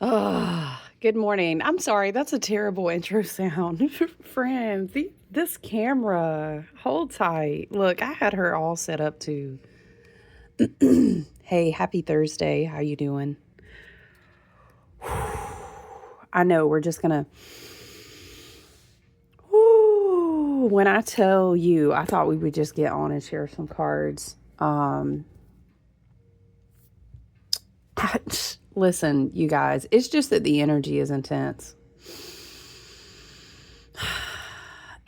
Good morning. I'm sorry, that's a terrible intro sound. Friends, this camera, hold tight. Look, I had her all set up to. Hey, happy Thursday. How you doing? I know we're just gonna. Whew, when I tell you, I thought we would just get on and share some cards. Listen, you guys, it's just that the energy is intense.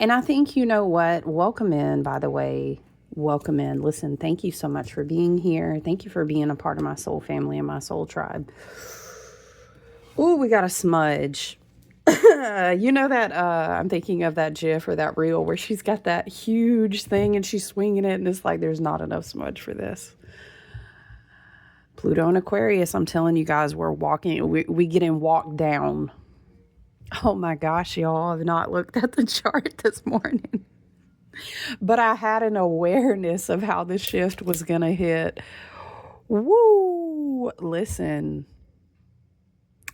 And I think you know what? Welcome in, by the way. Welcome in. Listen, thank you so much for being here. Thank you for being a part of my soul family and my soul tribe. Ooh, we got a smudge. You know that I'm thinking of that GIF or that reel where she's got that huge thing and she's swinging it and it's like there's not enough smudge for this. Pluto and Aquarius, I'm telling you guys, we're walking, we getting walked down. Oh my gosh, y'all, I've not looked at the chart this morning. But I had an awareness of how the shift was going to hit. Woo! Listen,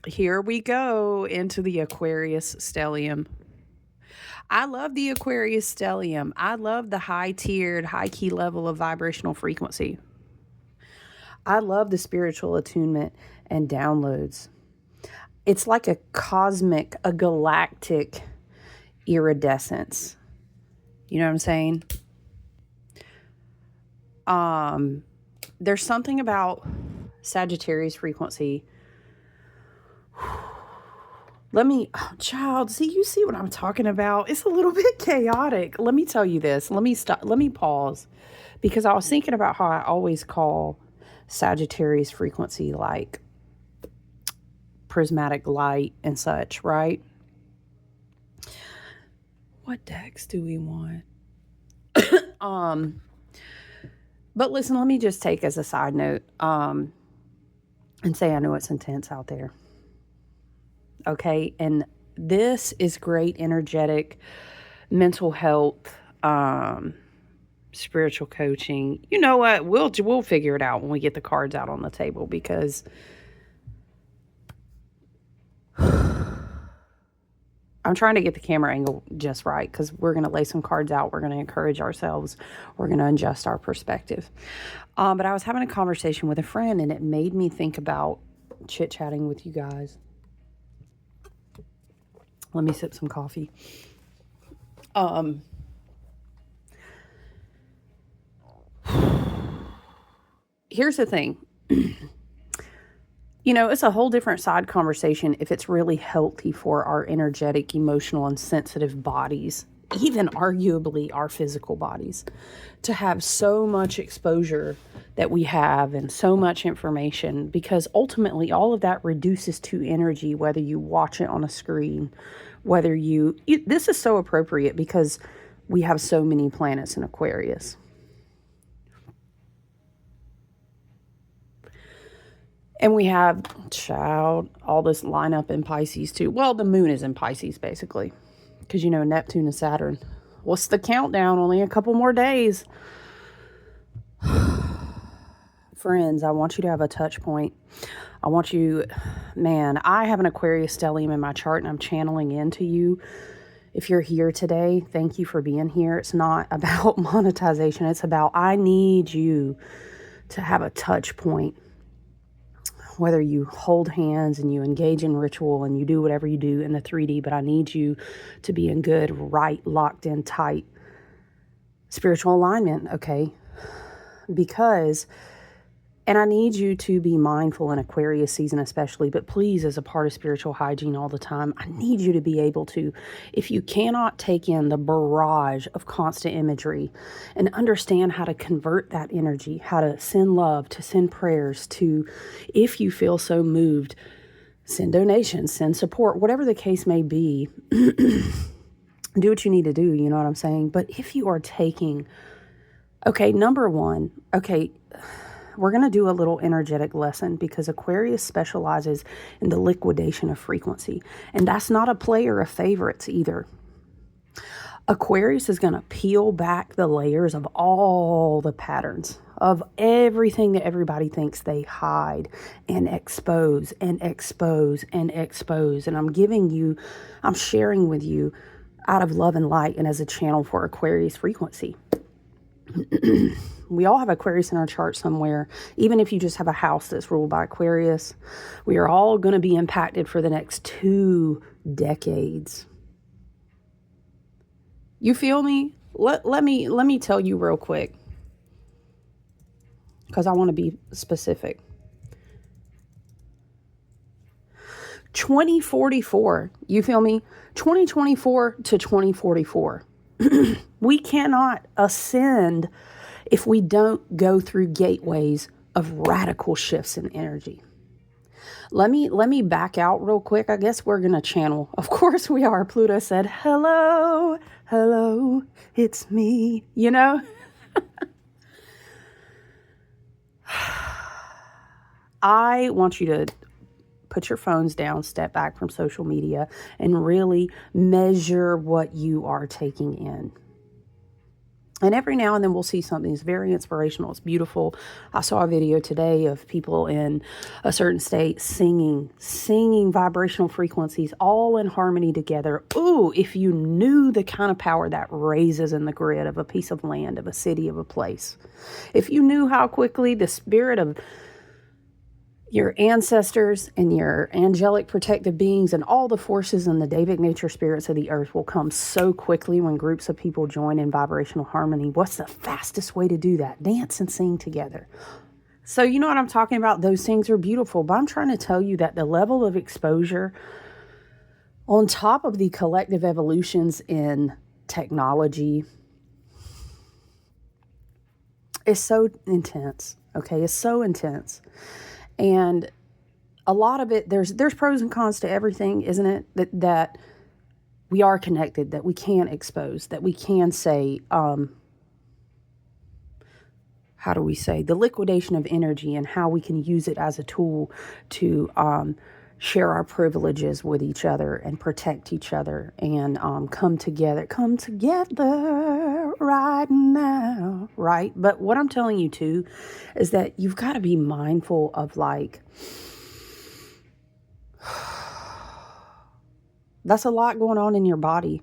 here we go into the Aquarius Stellium. I love the Aquarius Stellium. I love the high tiered, high key level of vibrational frequency. I love the spiritual attunement and downloads. It's like a cosmic, a galactic iridescence. You know what I'm saying? There's something about Sagittarius frequency. Child, see, you see what I'm talking about? It's a little bit chaotic. Let me tell you this. Let me pause. Because I was thinking about how I always call Sagittarius frequency like prismatic light and such, right? What decks do we want? But listen, let me just take as a side note, and say I know it's intense out there. Okay, and this is great energetic mental health, spiritual coaching. You know what? We'll figure it out when we get the cards out on the table because I'm trying to get the camera angle just right because we're going to lay some cards out. We're going to encourage ourselves. We're going to adjust our perspective. But I was having a conversation with a friend and it made me think about chit-chatting with you guys. Let me sip some coffee. Here's the thing. You know, it's a whole different side conversation if it's really healthy for our energetic, emotional, and sensitive bodies, even arguably our physical bodies, to have so much exposure that we have and so much information, because ultimately all of that reduces to energy, whether you watch it on a screen, this is so appropriate because we have so many planets in Aquarius. And we have, all this lineup in Pisces too. Well, the moon is in Pisces basically. Because, Neptune and Saturn. What's the countdown? Only a couple more days. Friends, I want you to have a touch point. I have an Aquarius stellium in my chart and I'm channeling into you. If you're here today, thank you for being here. It's not about monetization. It's about I need you to have a touch point. Whether you hold hands and you engage in ritual and you do whatever you do in the 3D, but I need you to be in good, right, locked in, tight spiritual alignment, okay? And I need you to be mindful in Aquarius season especially, but please, as a part of spiritual hygiene all the time, I need you to be able to, if you cannot take in the barrage of constant imagery and understand how to convert that energy, how to send love, to send prayers, to, if you feel so moved, send donations, send support, whatever the case may be, do what you need to do, you know what I'm saying? But if you are taking, number one, we're going to do a little energetic lesson because Aquarius specializes in the liquidation of frequency. And that's not a play or a favorites either. Aquarius is going to peel back the layers of all the patterns of everything that everybody thinks they hide and expose and expose and expose. And I'm sharing with you out of love and light and as a channel for Aquarius frequency. We all have Aquarius in our chart somewhere. Even if you just have a house that's ruled by Aquarius, we are all going to be impacted for the next 2 decades. You feel me? Let me tell you real quick, because I want to be specific. 2044, you feel me? 2024 to 2044. We cannot ascend if we don't go through gateways of radical shifts in energy. Let me back out real quick. I guess we're going to channel. Of course we are. Pluto said, hello, hello, it's me, you know? I want you to put your phones down, step back from social media, and really measure what you are taking in. And every now and then we'll see something that's very inspirational. It's beautiful. I saw a video today of people in a certain state singing vibrational frequencies all in harmony together. Ooh, if you knew the kind of power that raises in the grid of a piece of land, of a city, of a place. If you knew how quickly the spirit of your ancestors and your angelic protective beings and all the forces and the Davic nature spirits of the earth will come so quickly when groups of people join in vibrational harmony. What's the fastest way to do that? Dance and sing together. So you know what I'm talking about? Those things are beautiful, but I'm trying to tell you that the level of exposure on top of the collective evolutions in technology is so intense. Okay, it's so intense. And a lot of it, there's pros and cons to everything, isn't it? That we are connected, that we can expose, that we can say, how do we say, the liquidation of energy and how we can use it as a tool to share our privileges with each other and protect each other and come together right now, right? But what I'm telling you too is that you've got to be mindful of like, that's a lot going on in your body.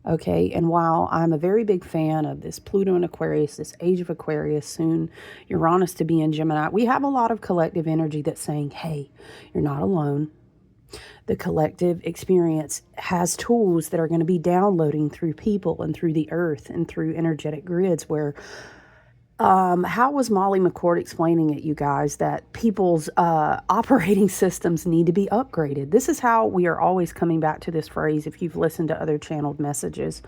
Okay, and while I'm a very big fan of this Pluto in Aquarius, this age of Aquarius, soon Uranus to be in Gemini, we have a lot of collective energy that's saying, hey, you're not alone. The collective experience has tools that are going to be downloading through people and through the earth and through energetic grids where, how was Molly McCord explaining it, you guys, that people's operating systems need to be upgraded? This is how we are always coming back to this phrase, if you've listened to other channeled messages.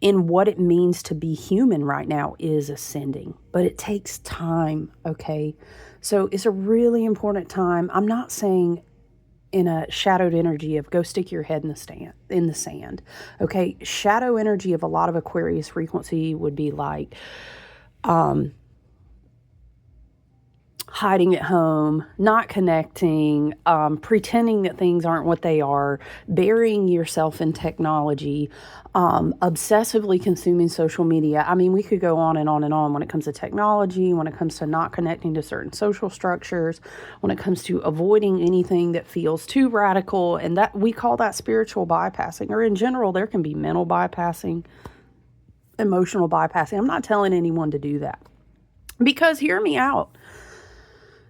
In what it means to be human right now is ascending, but it takes time, okay? So it's a really important time. I'm not saying in a shadowed energy of go stick your head in the sand. Okay, shadow energy of a lot of Aquarius frequency would be like hiding at home, not connecting, pretending that things aren't what they are, burying yourself in technology, obsessively consuming social media. I mean, we could go on and on and on when it comes to technology, when it comes to not connecting to certain social structures, when it comes to avoiding anything that feels too radical. And that we call that spiritual bypassing, or in general, there can be mental bypassing, emotional bypassing. I'm not telling anyone to do that, because hear me out.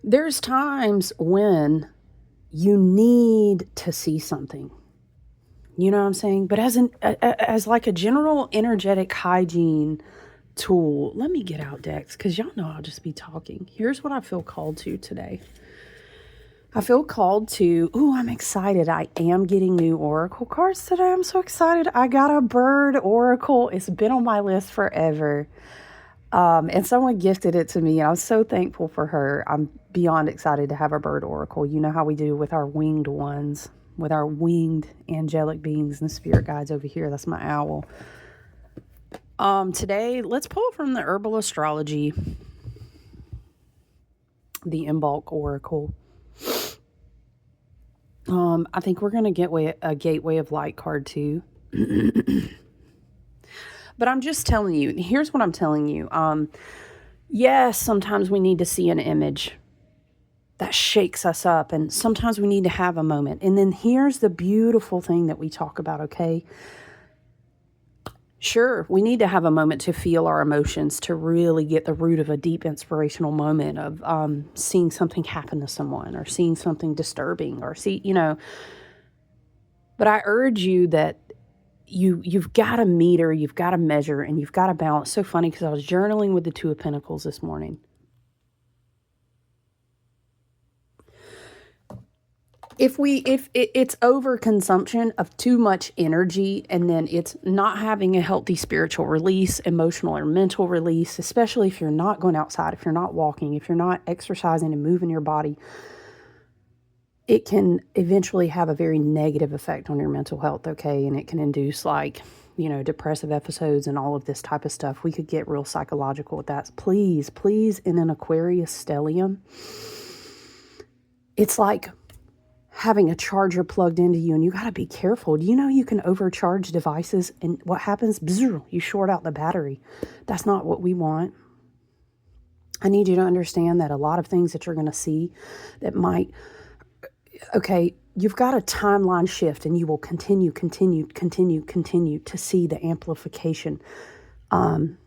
There's times when you need to see something. You know what I'm saying? But as like a general energetic hygiene tool, let me get out decks, because y'all know I'll just be talking. Here's what I feel called to today. I feel called to, I'm excited. I am getting new oracle cards today. I'm so excited. I got a bird oracle. It's been on my list forever. And someone gifted it to me, and I was so thankful for her. I'm beyond excited to have a bird oracle. You know how we do with our winged ones, with our winged angelic beings and spirit guides over here. That's my owl. Today, let's pull from the herbal astrology, the Imbolc oracle. I think we're going to get a gateway of light card too. But I'm just telling you, here's what I'm telling you. Yes, sometimes we need to see an image that shakes us up, and sometimes we need to have a moment. And then here's the beautiful thing that we talk about, okay? Sure, we need to have a moment to feel our emotions, to really get the root of a deep inspirational moment of seeing something happen to someone, or seeing something disturbing, or but I urge you that you've got to meter, you've got to measure, and you've got to balance. So funny, because I was journaling with the Two of Pentacles this morning. If it's overconsumption of too much energy, and then it's not having a healthy spiritual release, emotional or mental release, especially if you're not going outside, if you're not walking, if you're not exercising and moving your body, it can eventually have a very negative effect on your mental health, okay? And it can induce depressive episodes and all of this type of stuff. We could get real psychological with that. Please, in an Aquarius Stellium, it's like having a charger plugged into you, and you got to be careful. Do you know you can overcharge devices, and what happens? Bzzz, you short out the battery. That's not what we want. I need you to understand that a lot of things that you're going to see that might, okay, you've got a timeline shift, and you will continue to see the amplification of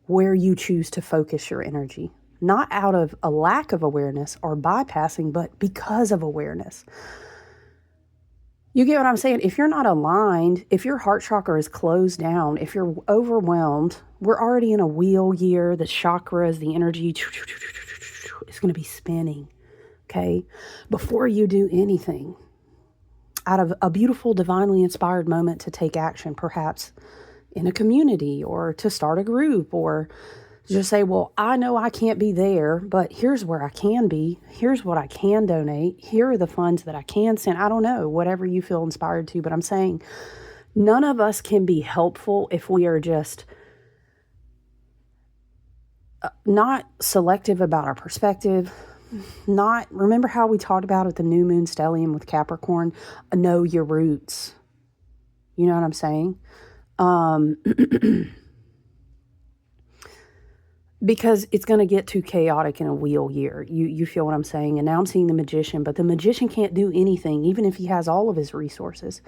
where you choose to focus your energy. Not out of a lack of awareness or bypassing, but because of awareness. You get what I'm saying? If you're not aligned, if your heart chakra is closed down, if you're overwhelmed, we're already in a wheel year. The chakras, the energy is going to be spinning, okay? Before you do anything, out of a beautiful, divinely inspired moment to take action, perhaps in a community, or to start a group, or just say, well, I know I can't be there, but here's where I can be. Here's what I can donate. Here are the funds that I can send. I don't know, whatever you feel inspired to, but I'm saying none of us can be helpful if we are just not selective about our perspective. Remember how we talked about at the new moon stellium with Capricorn? Know your roots. You know what I'm saying? Because it's going to get too chaotic in a wheel year. You feel what I'm saying? And now I'm seeing the magician, but the magician can't do anything, even if he has all of his resources.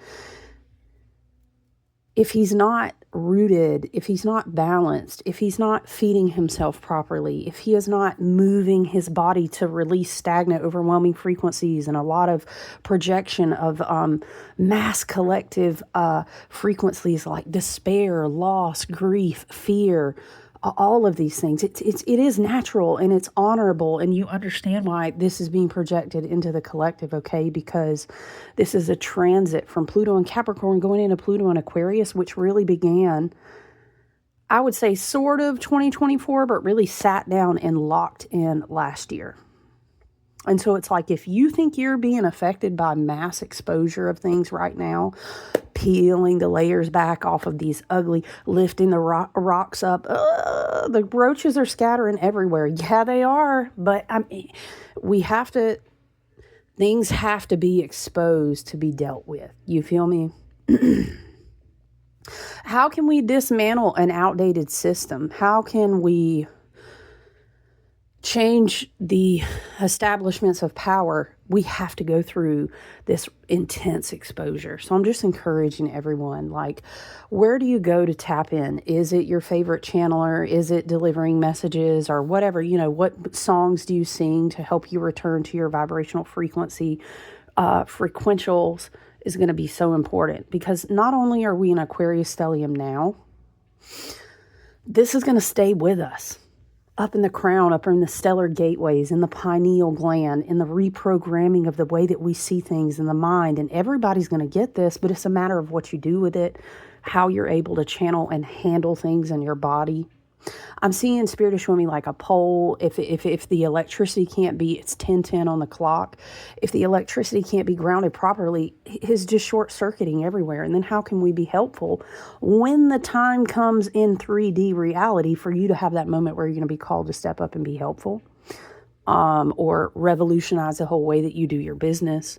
If he's not rooted, if he's not balanced, if he's not feeding himself properly, if he is not moving his body to release stagnant, overwhelming frequencies and a lot of projection of mass collective frequencies like despair, loss, grief, fear, all of these things. It is natural, and it's honorable, and you understand why this is being projected into the collective, okay? Because this is a transit from Pluto and Capricorn going into Pluto and Aquarius, which really began, I would say, sort of 2024, but really sat down and locked in last year. And so it's like, if you think you're being affected by mass exposure of things right now, peeling the layers back off of these ugly, lifting the rocks up, the roaches are scattering everywhere. Yeah, they are. But things have to be exposed to be dealt with. You feel me? How can we dismantle an outdated system? How can we change the establishments of power? We have to go through this intense exposure. So I'm just encouraging everyone, like, where do you go to tap in? Is it your favorite channeler? Is it delivering messages or whatever? What songs do you sing to help you return to your vibrational frequency? Frequentials is going to be so important, because not only are we in Aquarius Stellium now, this is going to stay with us. Up in the crown, up in the stellar gateways, in the pineal gland, in the reprogramming of the way that we see things in the mind. And everybody's going to get this, but it's a matter of what you do with it, how you're able to channel and handle things in your body. I'm seeing Spirit is showing me like a pole. If the electricity can't be, it's 10:10 on the clock. If the electricity can't be grounded properly, it's just short-circuiting everywhere. And then how can we be helpful when the time comes in 3D reality for you to have that moment where you're going to be called to step up and be helpful? or revolutionize the whole way that you do your business.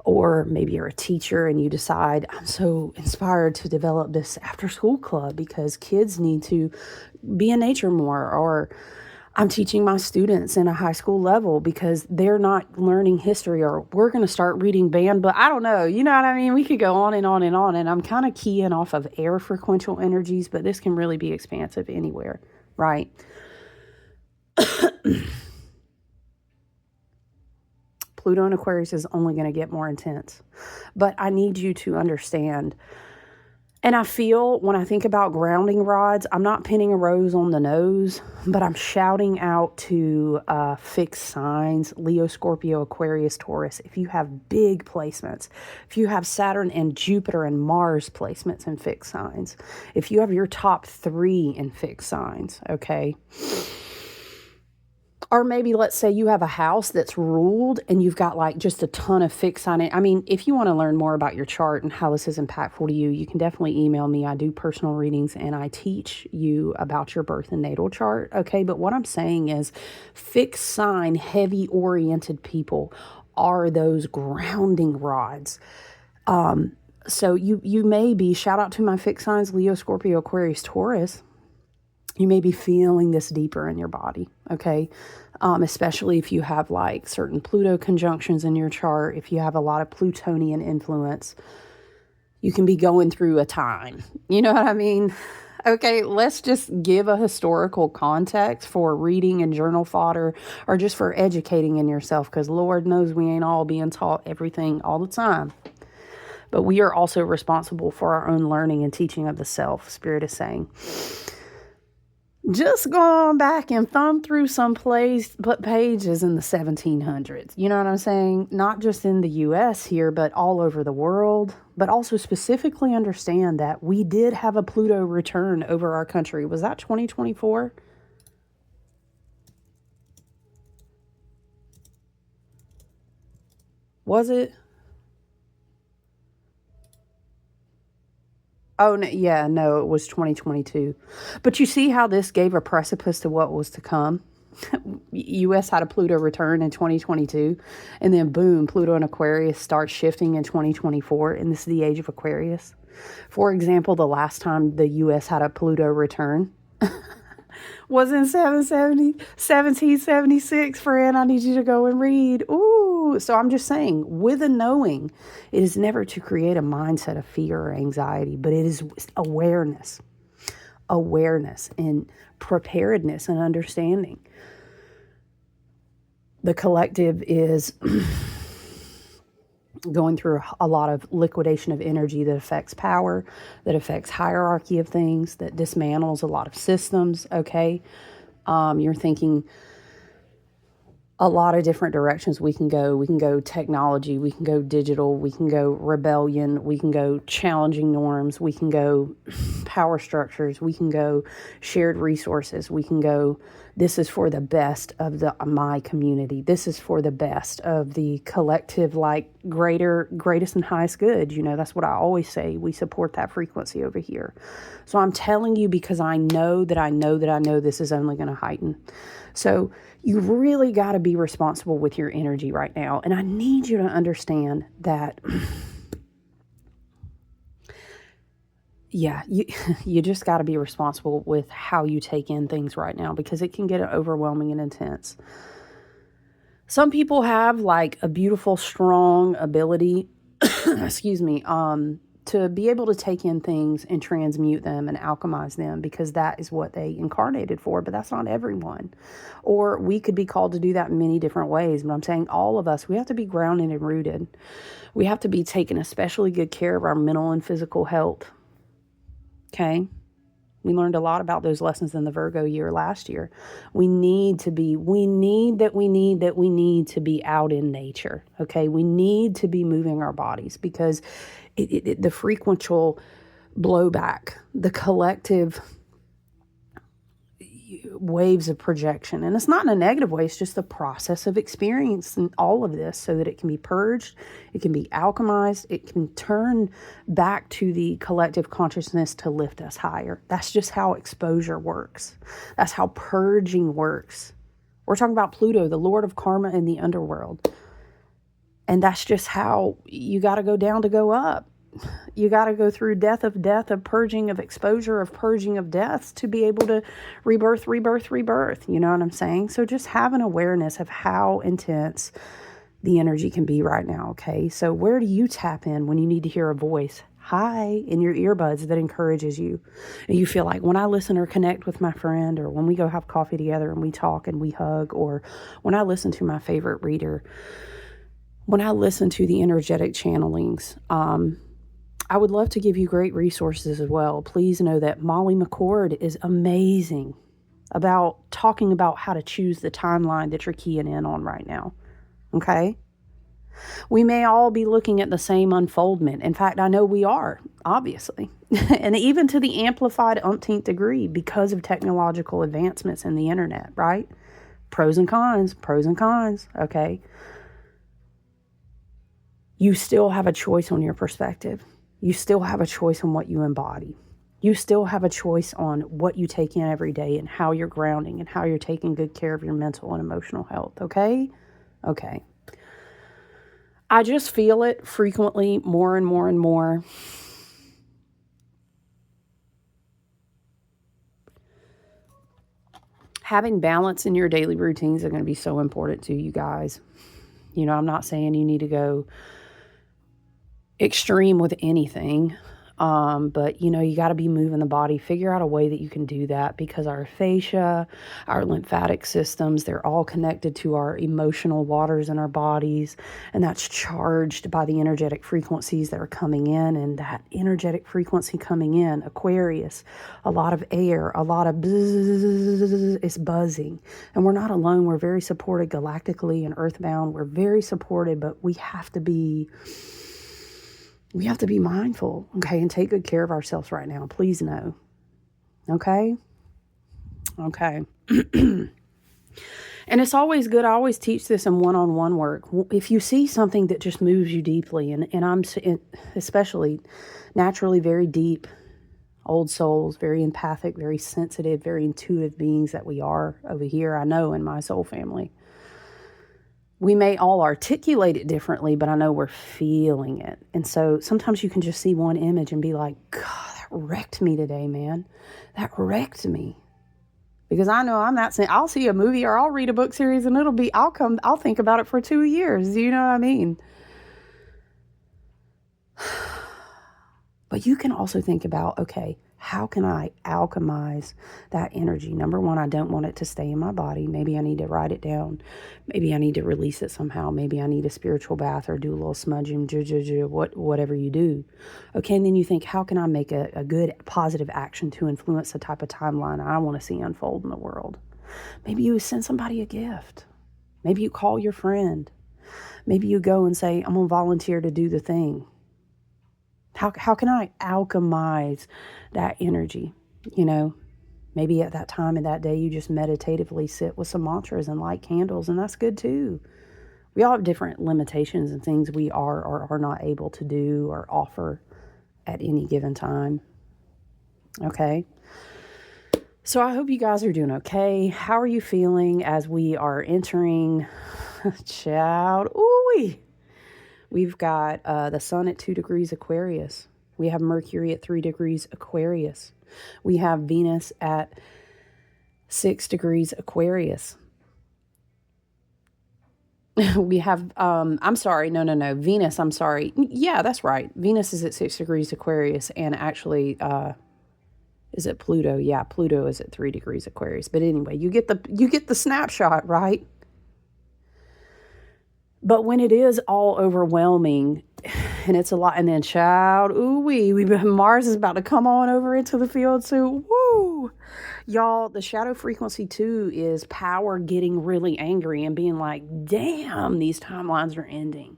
Or maybe you're a teacher and you decide, I'm so inspired to develop this after school club because kids need to be in nature more. Or I'm teaching my students in a high school level because they're not learning history, or we're going to start reading banned, but I don't know. You know what I mean? We could go on and on and on. And I'm kind of keying off of air frequential energies, but this can really be expansive anywhere, right? Pluto in Aquarius is only going to get more intense. But I need you to understand. And I feel when I think about grounding rods, I'm not pinning a rose on the nose, but I'm shouting out to fixed signs, Leo, Scorpio, Aquarius, Taurus. If you have big placements, if you have Saturn and Jupiter and Mars placements in fixed signs, if you have your top 3 in fixed signs, okay? Or maybe let's say you have a house that's ruled and you've got like just a ton of fixed on it. I mean, if you want to learn more about your chart and how this is impactful to you, you can definitely email me. I do personal readings and I teach you about your birth and natal chart. Okay. But what I'm saying is fixed sign, heavy oriented people are those grounding rods. So you may be, shout out to my fixed signs, Leo, Scorpio, Aquarius, Taurus. You may be feeling this deeper in your body, okay? Especially if you have like certain Pluto conjunctions in your chart, if you have a lot of Plutonian influence, you can be going through a time. You know what I mean? Okay, let's just give a historical context for reading and journal fodder, or just for educating in yourself, because Lord knows we ain't all being taught everything all the time. But we are also responsible for our own learning and teaching of the self, Spirit is saying. Just going back and thumb through some pages in the 1700s. You know what I'm saying? Not just in the U.S. here, but all over the world. But also specifically understand that we did have a Pluto return over our country. Was that 2024? Was it? Oh, no, yeah, no, it was 2022. But you see how this gave a precipice to what was to come? U.S. had a Pluto return in 2022, and then boom, Pluto and Aquarius starts shifting in 2024, and this is the age of Aquarius. For example, the last time the U.S. had a Pluto return was in 1776, friend. I need you to go and read. Ooh, so I'm just saying, with a knowing, it is never to create a mindset of fear or anxiety, but it is awareness and preparedness and understanding. The collective is going through a lot of liquidation of energy that affects power, that affects hierarchy of things, that dismantles a lot of systems, okay? You're thinking a lot of different directions we can go. We can go technology, we can go digital, we can go rebellion, we can go challenging norms, we can go power structures, we can go shared resources, we can go, this is for the best of my community. This is for the best of the collective, like greatest and highest good. You know, that's what I always say. We support that frequency over here. So I'm telling you because I know this is only going to heighten. So you really got to be responsible with your energy right now. And I need you to understand that, yeah, you just got to be responsible with how you take in things right now, because it can get overwhelming and intense. Some people have like a beautiful, strong ability, excuse me, to be able to take in things and transmute them and alchemize them, because that is what they incarnated for, but that's not everyone. Or we could be called to do that in many different ways, but I'm saying all of us, we have to be grounded and rooted. We have to be taking especially good care of our mental and physical health. Okay? We learned a lot about those lessons in the Virgo year last year. We need to be out in nature. Okay? We need to be moving our bodies, because the frequential blowback, the collective waves of projection, and it's not in a negative way, it's just the process of experiencing all of this so that it can be purged, it can be alchemized, it can turn back to the collective consciousness to lift us higher. That's just how exposure works. That's how purging works. We're talking about Pluto, the Lord of karma and the underworld. And that's just how you got to go down to go up. You got to go through death, of purging, of exposure, of purging of deaths to be able to rebirth. You know what I'm saying? So just have an awareness of how intense the energy can be right now, okay? So where do you tap in when you need to hear a voice? Hi, in your earbuds that encourages you. And you feel like when I listen or connect with my friend, or when we go have coffee together and we talk and we hug, or when I listen to my favorite reader, when I listen to the energetic channelings, I would love to give you great resources as well. Please know that Molly McCord is amazing about talking about how to choose the timeline that you're keying in on right now. Okay? We may all be looking at the same unfoldment. In fact, I know we are, obviously. And even to the amplified umpteenth degree because of technological advancements in the internet, right? Pros and cons, okay? You still have a choice on your perspective. You still have a choice on what you embody. You still have a choice on what you take in every day and how you're grounding and how you're taking good care of your mental and emotional health, okay? Okay. I just feel it frequently, more and more and more. Having balance in your daily routines are going to be so important to you guys. You know, I'm not saying you need to go extreme with anything. But you know, you got to be moving the body. Figure out a way that you can do that, because our fascia, our lymphatic systems, they're all connected to our emotional waters in our bodies, and that's charged by the energetic frequencies that are coming in. And that energetic frequency coming in, Aquarius, a lot of air, a lot of bzzz is buzzing. And we're not alone. We're very supported galactically and earthbound. We're very supported, but we have to be mindful, okay, and take good care of ourselves right now. Please know. Okay? Okay. And it's always good. I always teach this in one-on-one work. If you see something that just moves you deeply, and I'm especially naturally very deep, old souls, very empathic, very sensitive, very intuitive beings that we are over here, I know in my soul family. We may all articulate it differently, but I know we're feeling it. And so sometimes you can just see one image and be like, God, that wrecked me today, man. That wrecked me. Because I know I'm not saying, I'll see a movie or I'll read a book series and I'll think about it for 2 years. Do you know what I mean? But you can also think about, okay, how can I alchemize that energy? Number one, I don't want it to stay in my body. Maybe I need to write it down. Maybe I need to release it somehow. Maybe I need a spiritual bath or do a little smudging, whatever you do. Okay, and then you think, how can I make a good positive action to influence the type of timeline I want to see unfold in the world? Maybe you send somebody a gift. Maybe you call your friend. Maybe you go and say, I'm going to volunteer to do the thing. How can I alchemize that energy? You know, maybe at that time of that day, you just meditatively sit with some mantras and light candles, and that's good too. We all have different limitations and things we are or are not able to do or offer at any given time. Okay. So I hope you guys are doing okay. How are you feeling as we are entering, child? Ooh-wee. We've got the sun at 2 degrees Aquarius. We have Mercury at 3 degrees Aquarius. We have Venus at 6 degrees Aquarius. We have, I'm sorry, no, Venus, I'm sorry. Yeah, that's right. Venus is at 6 degrees Aquarius, and actually, is it Pluto? Yeah, Pluto is at 3 degrees Aquarius. But anyway, you get the snapshot, right? But when it is all overwhelming, and it's a lot, and then child, Mars is about to come on over into the field too. Woo! Y'all, the shadow frequency too is power getting really angry and being like, damn, these timelines are ending.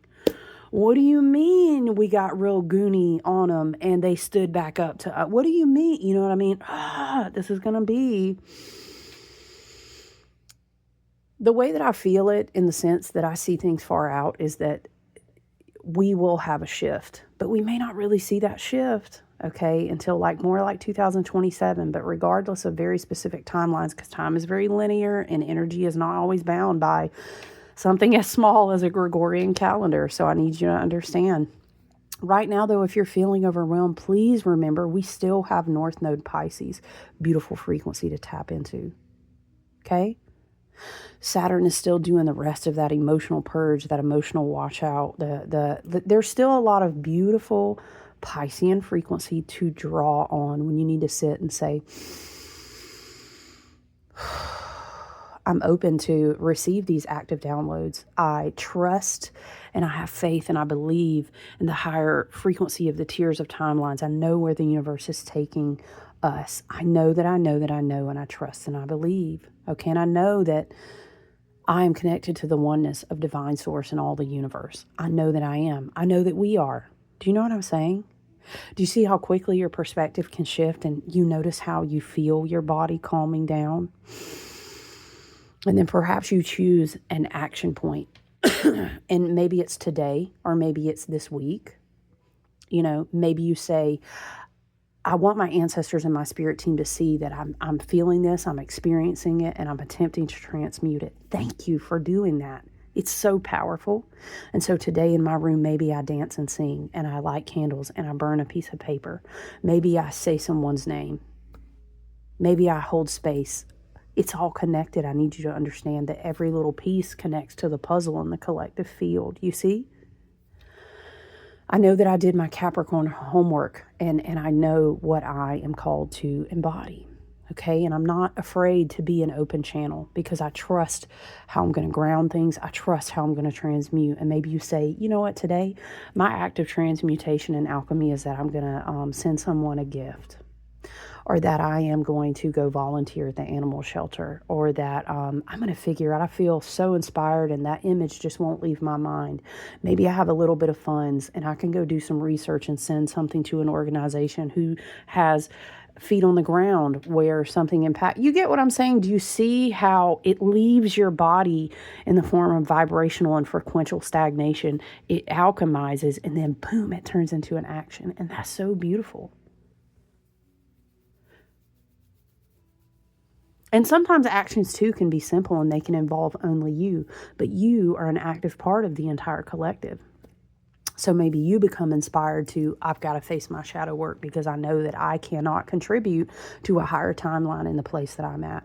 What do you mean we got real goony on them and they stood back up to what do you mean? You know what I mean? This is going to be... The way that I feel it, in the sense that I see things far out, is that we will have a shift, but we may not really see that shift okay, until like more like 2027. But regardless of very specific timelines, because time is very linear and energy is not always bound by something as small as a Gregorian calendar. So I need you to understand. Right now, though, if you're feeling overwhelmed, please remember we still have North Node Pisces, beautiful frequency to tap into. Okay? Saturn is still doing the rest of that emotional purge, that emotional washout. There's still a lot of beautiful Piscean frequency to draw on when you need to sit and say, I'm open to receive these active downloads. I trust and I have faith and I believe in the higher frequency of the tiers of timelines. I know where the universe is taking us. I know that I know that I know, and I trust and I believe. Okay, and I know that I am connected to the oneness of divine source and all the universe. I know that I am. I know that we are. Do you know what I'm saying? Do you see how quickly your perspective can shift and you notice how you feel your body calming down? And then perhaps you choose an action point. And maybe it's today or maybe it's this week. You know, maybe you say, I want my ancestors and my spirit team to see that I'm feeling this, I'm experiencing it, and I'm attempting to transmute it. Thank you for doing that. It's so powerful. And so today in my room, maybe I dance and sing and I light candles and I burn a piece of paper. Maybe I say someone's name. Maybe I hold space. It's all connected. I need you to understand that every little piece connects to the puzzle in the collective field. You see? I know that I did my Capricorn homework and I know what I am called to embody. Okay? And I'm not afraid to be an open channel because I trust how I'm going to ground things. I trust how I'm going to transmute. And maybe you say, you know what, today, my act of transmutation and alchemy is that I'm going to send someone a gift. Or that I am going to go volunteer at the animal shelter, or that I'm going to figure out, I feel so inspired and that image just won't leave my mind. Maybe I have a little bit of funds and I can go do some research and send something to an organization who has feet on the ground where something impact. You get what I'm saying? Do you see how it leaves your body in the form of vibrational and frequential stagnation? It alchemizes and then boom, it turns into an action. And that's so beautiful. And sometimes actions too can be simple and they can involve only you, but you are an active part of the entire collective. So maybe you become inspired to, I've got to face my shadow work because I know that I cannot contribute to a higher timeline in the place that I'm at.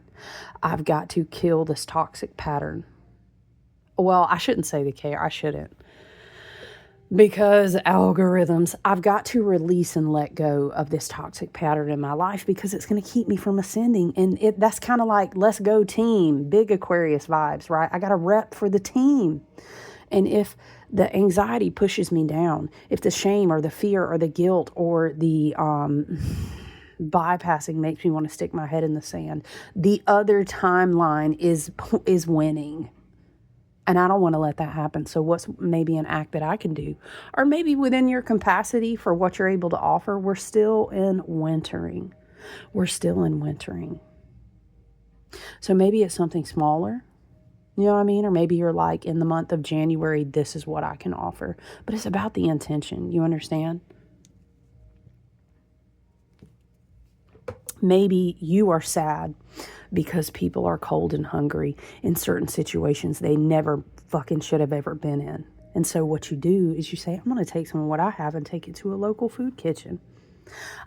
I've got to kill this toxic pattern. Well, I shouldn't say the K, I shouldn't. Because algorithms, I've got to release and let go of this toxic pattern in my life because it's going to keep me from ascending. And that's kind of like, let's go team, big Aquarius vibes, right? I got to rep for the team. And if the anxiety pushes me down, if the shame or the fear or the guilt or the bypassing makes me want to stick my head in the sand, the other timeline is winning. And I don't want to let that happen. So what's maybe an act that I can do? Or maybe within your capacity for what you're able to offer, we're still in wintering. We're still in wintering. So maybe it's something smaller. You know what I mean? Or maybe you're like, in the month of January, this is what I can offer. But it's about the intention. You understand? Maybe you are sad because people are cold and hungry in certain situations they never fucking should have ever been in. And so what you do is you say, I'm going to take some of what I have and take it to a local food kitchen.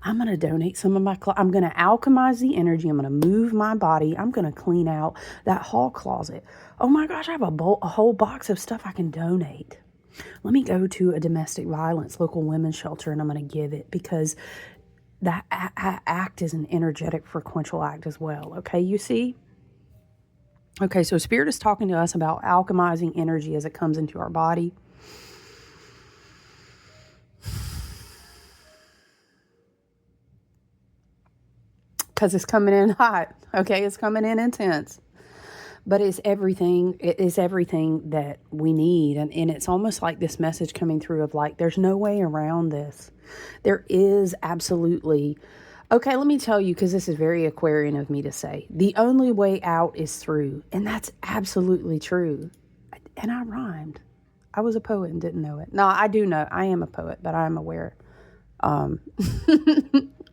I'm going to donate some of my I'm going to alchemize the energy. I'm going to move my body. I'm going to clean out that hall closet. Oh my gosh, I have a whole box of stuff I can donate. Let me go to a domestic violence local women's shelter and I'm going to give it because that act is an energetic frequential act as well. Okay, you see? Okay, so Spirit is talking to us about alchemizing energy as it comes into our body. Because it's coming in hot. Okay, it's coming in intense. But it's everything. It is everything that we need. And it's almost like this message coming through of like, there's no way around this. There is absolutely. Okay, let me tell you, because this is very Aquarian of me to say, the only way out is through. And that's absolutely true. And I rhymed. I was a poet and didn't know it. No, I do know. I am a poet, but I'm aware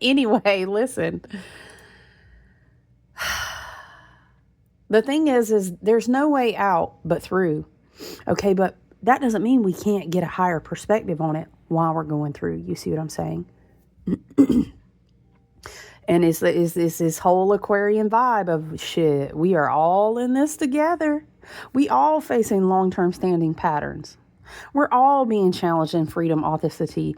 Anyway, listen. The thing is there's no way out but through. Okay, but that doesn't mean we can't get a higher perspective on it while we're going through. You see what I'm saying? And it's this whole Aquarian vibe of shit. We are all in this together. We all facing long-term standing patterns. We're all being challenged in freedom, authenticity,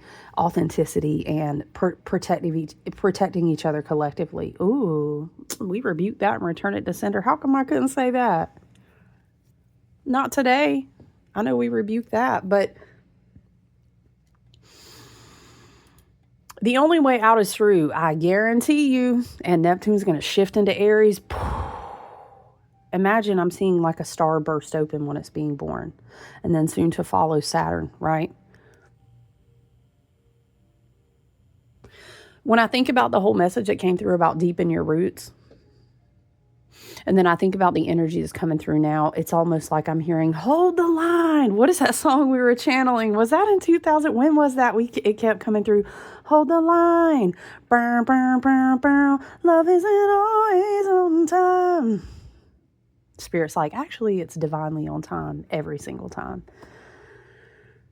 and protecting each other collectively. Ooh, we rebuke that and return it to sender. How come I couldn't say that? Not today. I know we rebuke that, but the only way out is through. I guarantee you. And Neptune's going to shift into Aries. Imagine I'm seeing like a star burst open when it's being born. And then soon to follow Saturn, right? When I think about the whole message that came through about deepen your roots, and then I think about the energy that's coming through now, it's almost like I'm hearing, hold the line. What is that song we were channeling? Was that in 2000? When was that? It kept coming through. Hold the line. Burn, burn, burn, burn. Love isn't always on time. Spirit's like, actually, it's divinely on time every single time.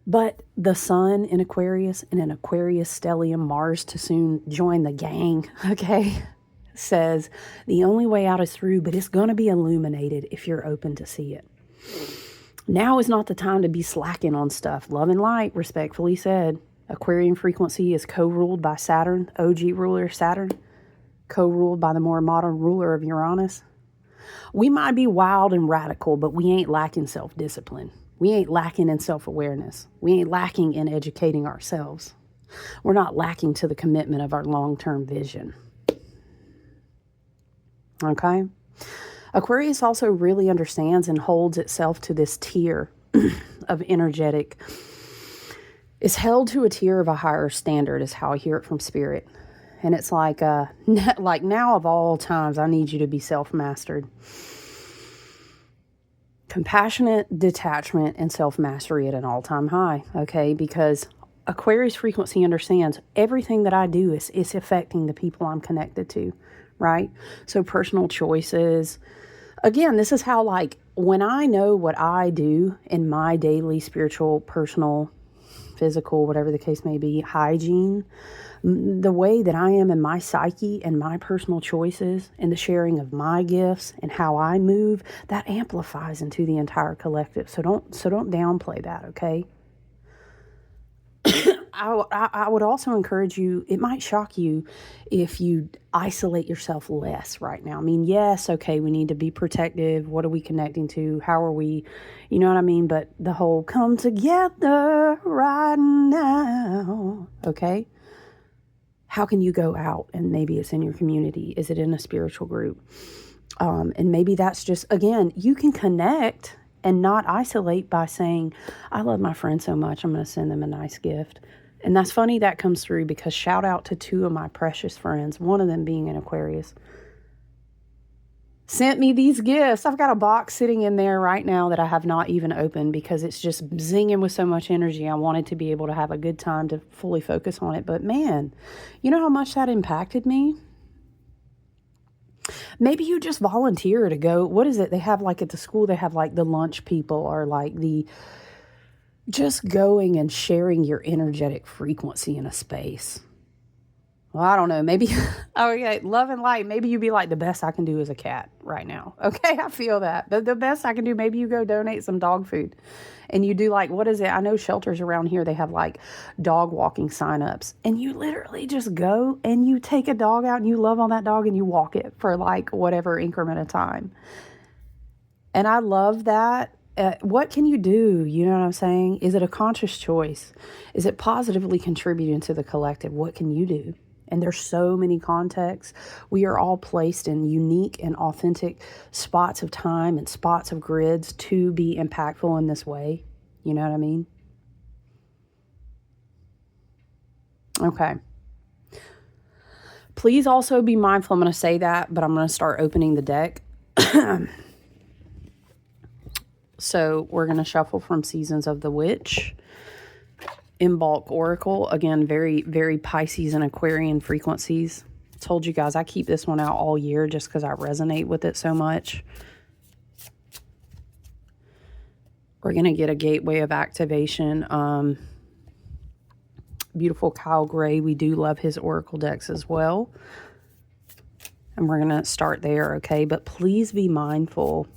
But the sun in Aquarius and an Aquarius Stellium, Mars to soon join the gang, okay, says the only way out is through, but it's going to be illuminated if you're open to see it. Now is not the time to be slacking on stuff. Love and light, respectfully said. Aquarian frequency is co-ruled by Saturn, OG ruler Saturn, co-ruled by the more modern ruler of Uranus. We might be wild and radical, but we ain't lacking self-discipline. We ain't lacking in self-awareness. We ain't lacking in educating ourselves. We're not lacking to the commitment of our long-term vision. Okay? Aquarius also really understands and holds itself to this tier of energetic. It's held to a tier of a higher standard is how I hear it from Spirit. And it's like now of all times, I need you to be self-mastered. Compassionate detachment and self-mastery at an all-time high, okay? Because Aquarius frequency understands everything that I do is affecting the people I'm connected to, right? So personal choices. Again, this is how, like, when I know what I do in my daily spiritual, personal, physical, whatever the case may be, hygiene, the way that I am in my psyche and my personal choices and the sharing of my gifts and how I move, that amplifies into the entire collective. So don't downplay that, okay? I would also encourage you, it might shock you if you isolate yourself less right now. I mean, yes, okay, we need to be protective. What are we connecting to? How are we, you know what I mean? But the whole come together right now, okay? How can you go out? And maybe it's in your community. Is it in a spiritual group? And maybe that's just, again, you can connect and not isolate by saying, I love my friend so much, I'm going to send them a nice gift. And that's funny that comes through because shout out to two of my precious friends, one of them being an Aquarius, sent me these gifts. I've got a box sitting in there right now that I have not even opened because it's just zinging with so much energy. I wanted to be able to have a good time to fully focus on it. But man, you know how much that impacted me? Maybe you just volunteer to go. What is it? They have like at the school, they have like the lunch people or like the just going and sharing your energetic frequency in a space. Well, I don't know. Maybe, okay, love and light. Maybe you be like, the best I can do is a cat right now. Okay, I feel that. The best I can do, maybe you go donate some dog food. And you do like, what is it? I know shelters around here, they have like dog walking signups. And you literally just go and you take a dog out and you love on that dog and you walk it for like whatever increment of time. And I love that. What can you do? You know what I'm saying? Is it a conscious choice? Is it positively contributing to the collective? What can you do? And there's so many contexts. We are all placed in unique and authentic spots of time and spots of grids to be impactful in this way. You know what I mean? Okay. Please also be mindful. I'm going to say that, but I'm going to start opening the deck. So we're going to shuffle from Seasons of the Witch in bulk oracle. Again, very, very Pisces and Aquarian frequencies. Told you guys I keep this one out all year just because I resonate with it so much. We're going to get a gateway of activation. Beautiful Kyle Gray. We do love his oracle decks as well. And we're going to start there, okay? But please be mindful.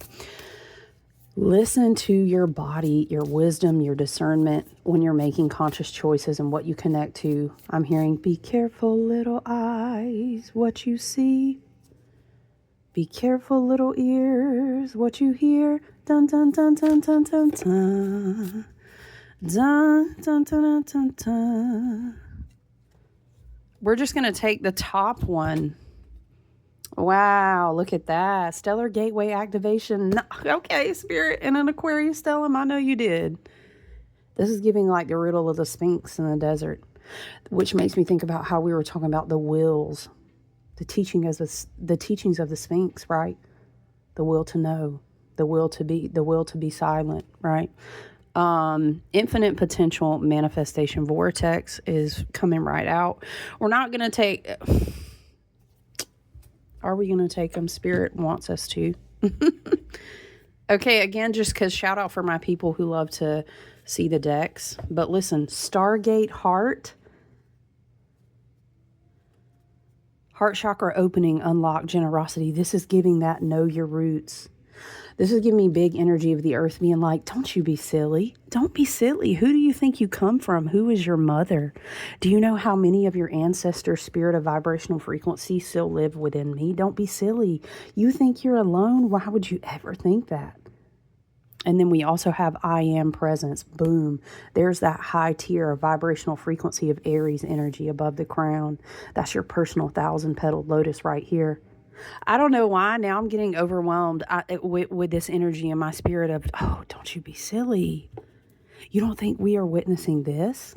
Listen to your body, your wisdom, your discernment when you're making conscious choices and what you connect to. I'm hearing, be careful, little eyes, what you see. Be careful, little ears, what you hear. Dun, dun, dun, dun, dun, dun, dun. Dun, dun, dun, dun, dun, dun. We're just going to take the top one. Wow, look at that. Stellar Gateway activation. No, okay, Spirit, and an Aquarius Stellium. I know you did. This is giving like the riddle of the Sphinx in the desert, which makes me think about how we were talking about the wills, the teachings of the Sphinx, right? The will to know, the will to be silent, right? Infinite potential manifestation vortex is coming right out. We're not going to take... Are we going to take them? Spirit wants us to. Okay, again, just because shout out for my people who love to see the decks. But listen, Stargate Heart. Heart chakra opening, unlock generosity. This is giving that know your roots. This is giving me big energy of the earth being like, don't you be silly. Don't be silly. Who do you think you come from? Who is your mother? Do you know how many of your ancestors' spirit of vibrational frequency still live within me? Don't be silly. You think you're alone? Why would you ever think that? And then we also have I am presence. Boom. There's that high tier of vibrational frequency of Aries energy above the crown. That's your personal 1,000-petaled lotus right here. I don't know why. Now I'm getting overwhelmed with this energy in my spirit of, oh, don't you be silly. You don't think we are witnessing this?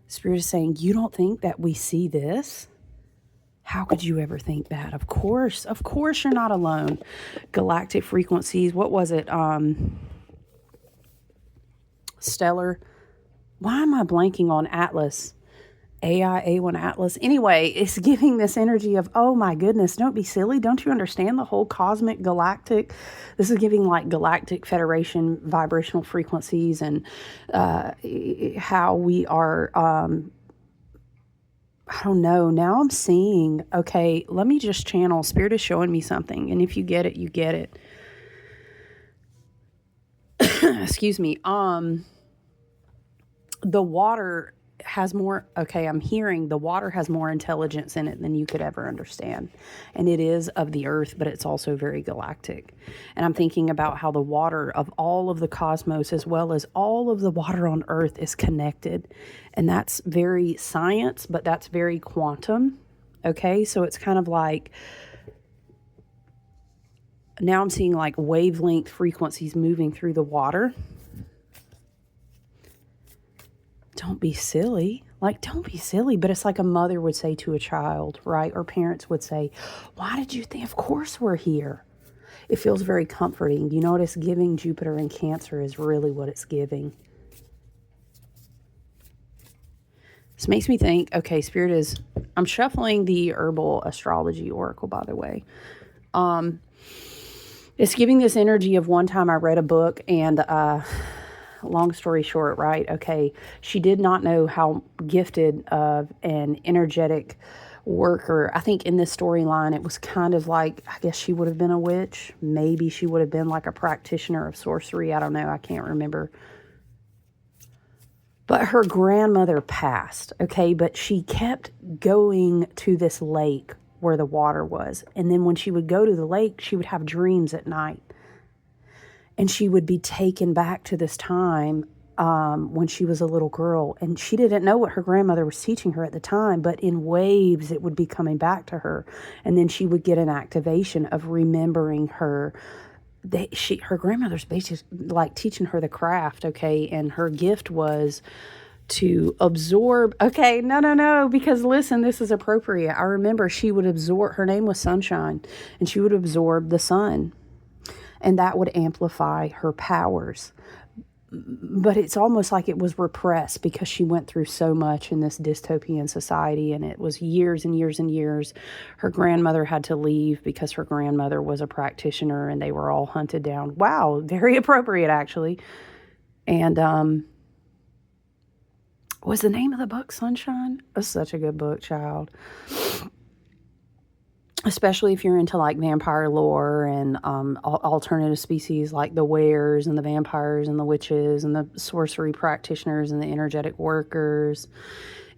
Spirit is saying, you don't think that we see this? How could you ever think that? Of course you're not alone. Galactic frequencies. What was it? Stellar. Why am I blanking on Atlas? A1 Atlas. Anyway, it's giving this energy of, oh my goodness, don't be silly. Don't you understand the whole cosmic galactic? This is giving like galactic federation vibrational frequencies and how we are, I don't know. Now I'm seeing, okay, let me just channel. Spirit is showing me something. And if you get it, you get it. Excuse me. The water has more, okay, I'm hearing the water has more intelligence in it than you could ever understand. And it is of the earth, but it's also very galactic. And I'm thinking about how the water of all of the cosmos, as well as all of the water on earth, is connected. And that's very science, but that's very quantum. Okay, so it's kind of like, now I'm seeing like wavelength frequencies moving through the water. Don't be silly. Like, don't be silly. But it's like a mother would say to a child, right? Or parents would say, why did you think? Of course we're here. It feels very comforting. You know what it's giving? Jupiter in Cancer is really what it's giving. This makes me think, okay, Spirit is, I'm shuffling the herbal astrology oracle, by the way. It's giving this energy of one time I read a book and, long story short, right? Okay, she did not know how gifted of an energetic worker. I think in this storyline, it was kind of like, I guess she would have been a witch. Maybe she would have been like a practitioner of sorcery. I don't know. I can't remember. But her grandmother passed, okay? But she kept going to this lake where the water was. And then when she would go to the lake, she would have dreams at night. And she would be taken back to this time when she was a little girl. And she didn't know what her grandmother was teaching her at the time, but in waves it would be coming back to her. And then she would get an activation of remembering her. Her grandmother's basically like teaching her the craft, okay? And her gift was to absorb. Okay, no, because listen, this is appropriate. I remember she would absorb, her name was Sunshine, and she would absorb the sun. And that would amplify her powers. But it's almost like it was repressed because she went through so much in this dystopian society, and it was years and years and years. Her grandmother had to leave because her grandmother was a practitioner, and they were all hunted down. Wow, very appropriate, actually. And was the name of the book Sunshine? It's such a good book, child. Especially if you're into like vampire lore and alternative species like the wares and the vampires and the witches and the sorcery practitioners and the energetic workers.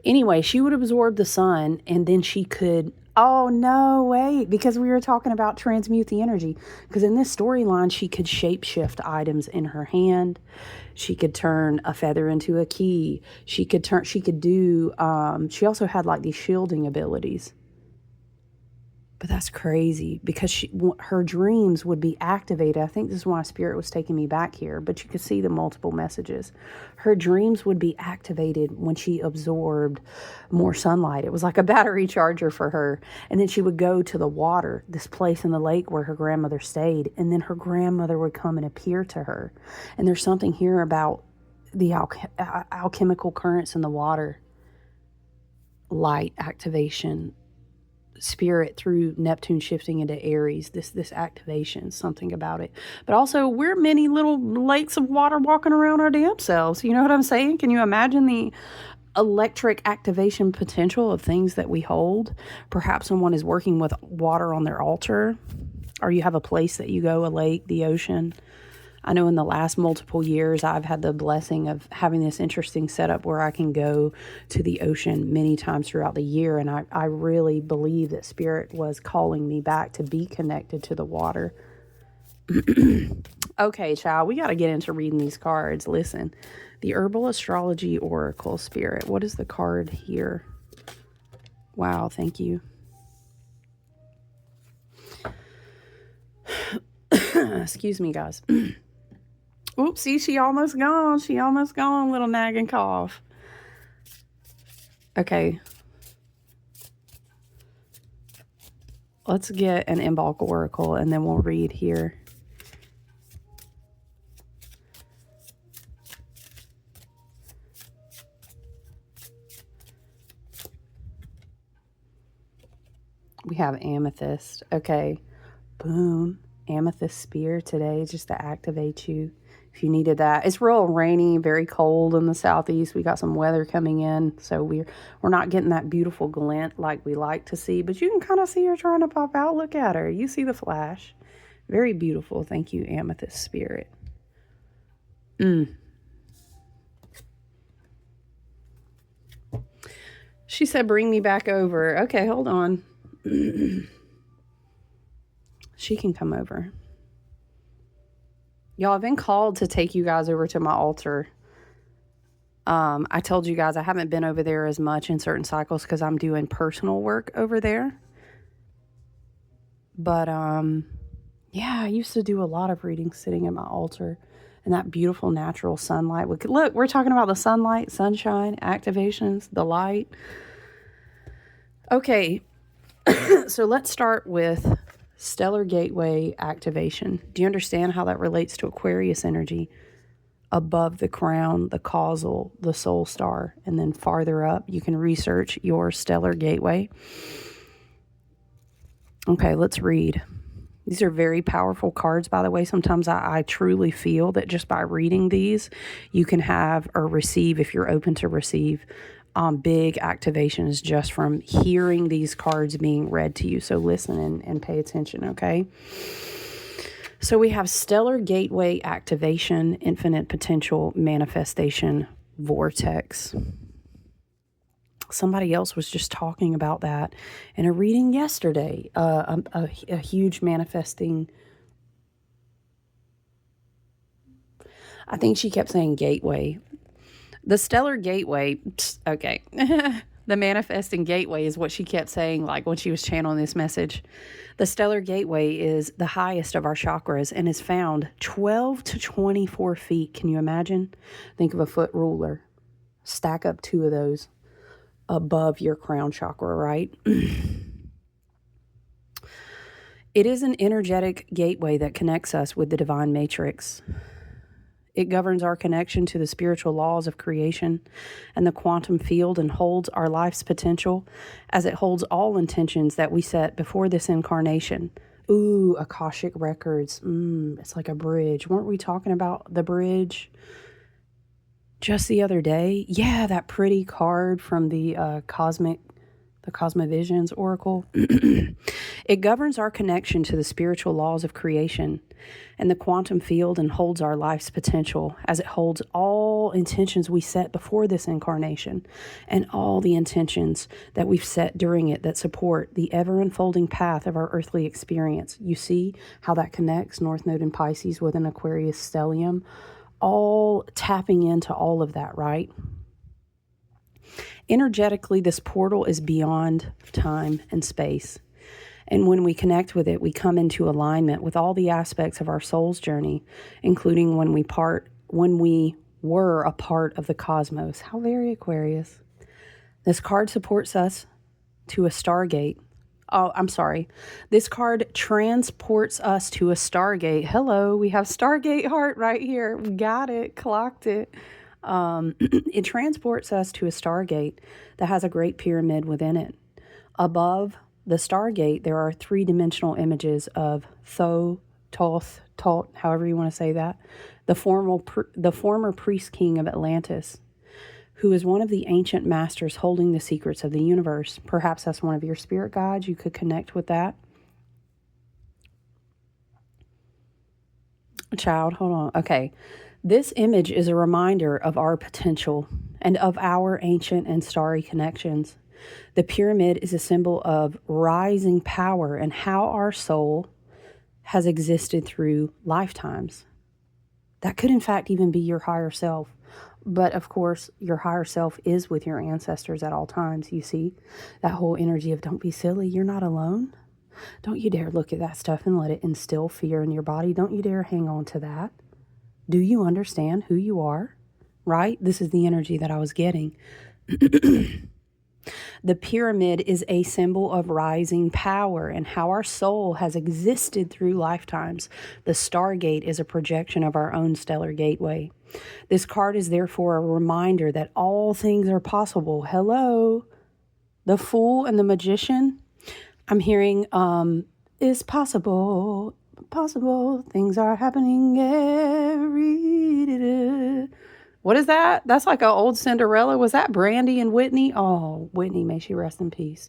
Anyway, she would absorb the sun, and then she could, oh no, wait, because we were talking about transmute the energy. Because in this storyline, she could shapeshift items in her hand. She could turn a feather into a key. She also had like these shielding abilities. But that's crazy because her dreams would be activated. I think this is why Spirit was taking me back here, but you could see the multiple messages. Her dreams would be activated when she absorbed more sunlight. It was like a battery charger for her. And then she would go to the water, this place in the lake where her grandmother stayed, and then her grandmother would come and appear to her. And there's something here about the alchemical currents in the water, light activation, Spirit through Neptune shifting into Aries, this activation, something about it. But also, we're many little lakes of water walking around our damn selves. You know what I'm saying? Can you imagine the electric activation potential of things that we hold? Perhaps someone is working with water on their altar, or you have a place that you go, a lake, the ocean. I know in the last multiple years, I've had the blessing of having this interesting setup where I can go to the ocean many times throughout the year. And I really believe that Spirit was calling me back to be connected to the water. Okay, child, we got to get into reading these cards. Listen, the Herbal Astrology Oracle, Spirit. What is the card here? Wow, thank you. Excuse me, guys. Oopsie, she almost gone. She almost gone, little nagging cough. Okay. Let's get an Imbolc Oracle, and then we'll read here. We have Amethyst. Okay. Boom. Amethyst Spear today just to activate you if you needed that. It's real rainy, very cold in the southeast. We got some weather coming in, so we're not getting that beautiful glint like we like to see, but you can kind of see her trying to pop out. Look at her. You see the flash. Very beautiful. Thank you, Amethyst Spirit. She said, bring me back over. Okay, hold on. She can come over. Y'all, I've been called to take you guys over to my altar. I told you guys I haven't been over there as much in certain cycles because I'm doing personal work over there. But, yeah, I used to do a lot of readings sitting at my altar and that beautiful natural sunlight. Look, we're talking about the sunlight, sunshine, activations, the light. Okay, so let's start with Stellar Gateway activation. Do you understand how that relates to Aquarius energy? Above the crown, the causal, the soul star, and then farther up, you can research your Stellar Gateway. Okay, let's read. These are very powerful cards, by the way. Sometimes I truly feel that just by reading these, you can have or receive, if you're open to receive, big activations just from hearing these cards being read to you. So listen and pay attention, okay? So we have Stellar Gateway activation, infinite potential manifestation, vortex. Somebody else was just talking about that in a reading yesterday. A huge manifesting. I think she kept saying gateway. The Stellar Gateway, okay. The manifesting gateway is what she kept saying, like when she was channeling this message. The Stellar Gateway is the highest of our chakras and is found 12 to 24 feet. Can you imagine? Think of a foot ruler. Stack up two of those above your crown chakra, right? It is an energetic gateway that connects us with the divine matrix. It governs our connection to the spiritual laws of creation and the quantum field and holds our life's potential as it holds all intentions that we set before this incarnation. Ooh, Akashic Records. It's like a bridge. Weren't we talking about the bridge just the other day? Yeah, that pretty card from the Cosmovisions Oracle. It governs our connection to the spiritual laws of creation and the quantum field and holds our life's potential as it holds all intentions we set before this incarnation and all the intentions that we've set during it that support the ever-unfolding path of our earthly experience. You see how that connects North Node in Pisces with an Aquarius Stellium, all tapping into all of that, right? Energetically, this portal is beyond time and space. And when we connect with it, we come into alignment with all the aspects of our soul's journey, including when we were a part of the cosmos. How very Aquarius. This card supports us to a stargate. Oh, I'm sorry. This card transports us to a stargate. Hello, we have Stargate heart right here. We got it, clocked it. It transports us to a stargate that has a great pyramid within it. Above the stargate, there are three-dimensional images of Thoth, however you want to say that, the former priest king of Atlantis, who is one of the ancient masters holding the secrets of the universe. Perhaps that's one of your spirit guides. You could connect with that. Child, hold on. Okay. This image is a reminder of our potential and of our ancient and starry connections. The pyramid is a symbol of rising power and how our soul has existed through lifetimes. That could, in fact, even be your higher self. But, of course, your higher self is with your ancestors at all times, you see. That whole energy of don't be silly, you're not alone. Don't you dare look at that stuff and let it instill fear in your body. Don't you dare hang on to that. Do you understand who you are? Right? This is the energy that I was getting. The pyramid is a symbol of rising power and how our soul has existed through lifetimes. The stargate is a projection of our own stellar gateway. This card is therefore a reminder that all things are possible. Hello, the Fool and the Magician. I'm hearing is possible. Possible things are happening every. What is that? That's like an old Cinderella. Was that Brandy and Whitney? Oh, Whitney, may she rest in peace.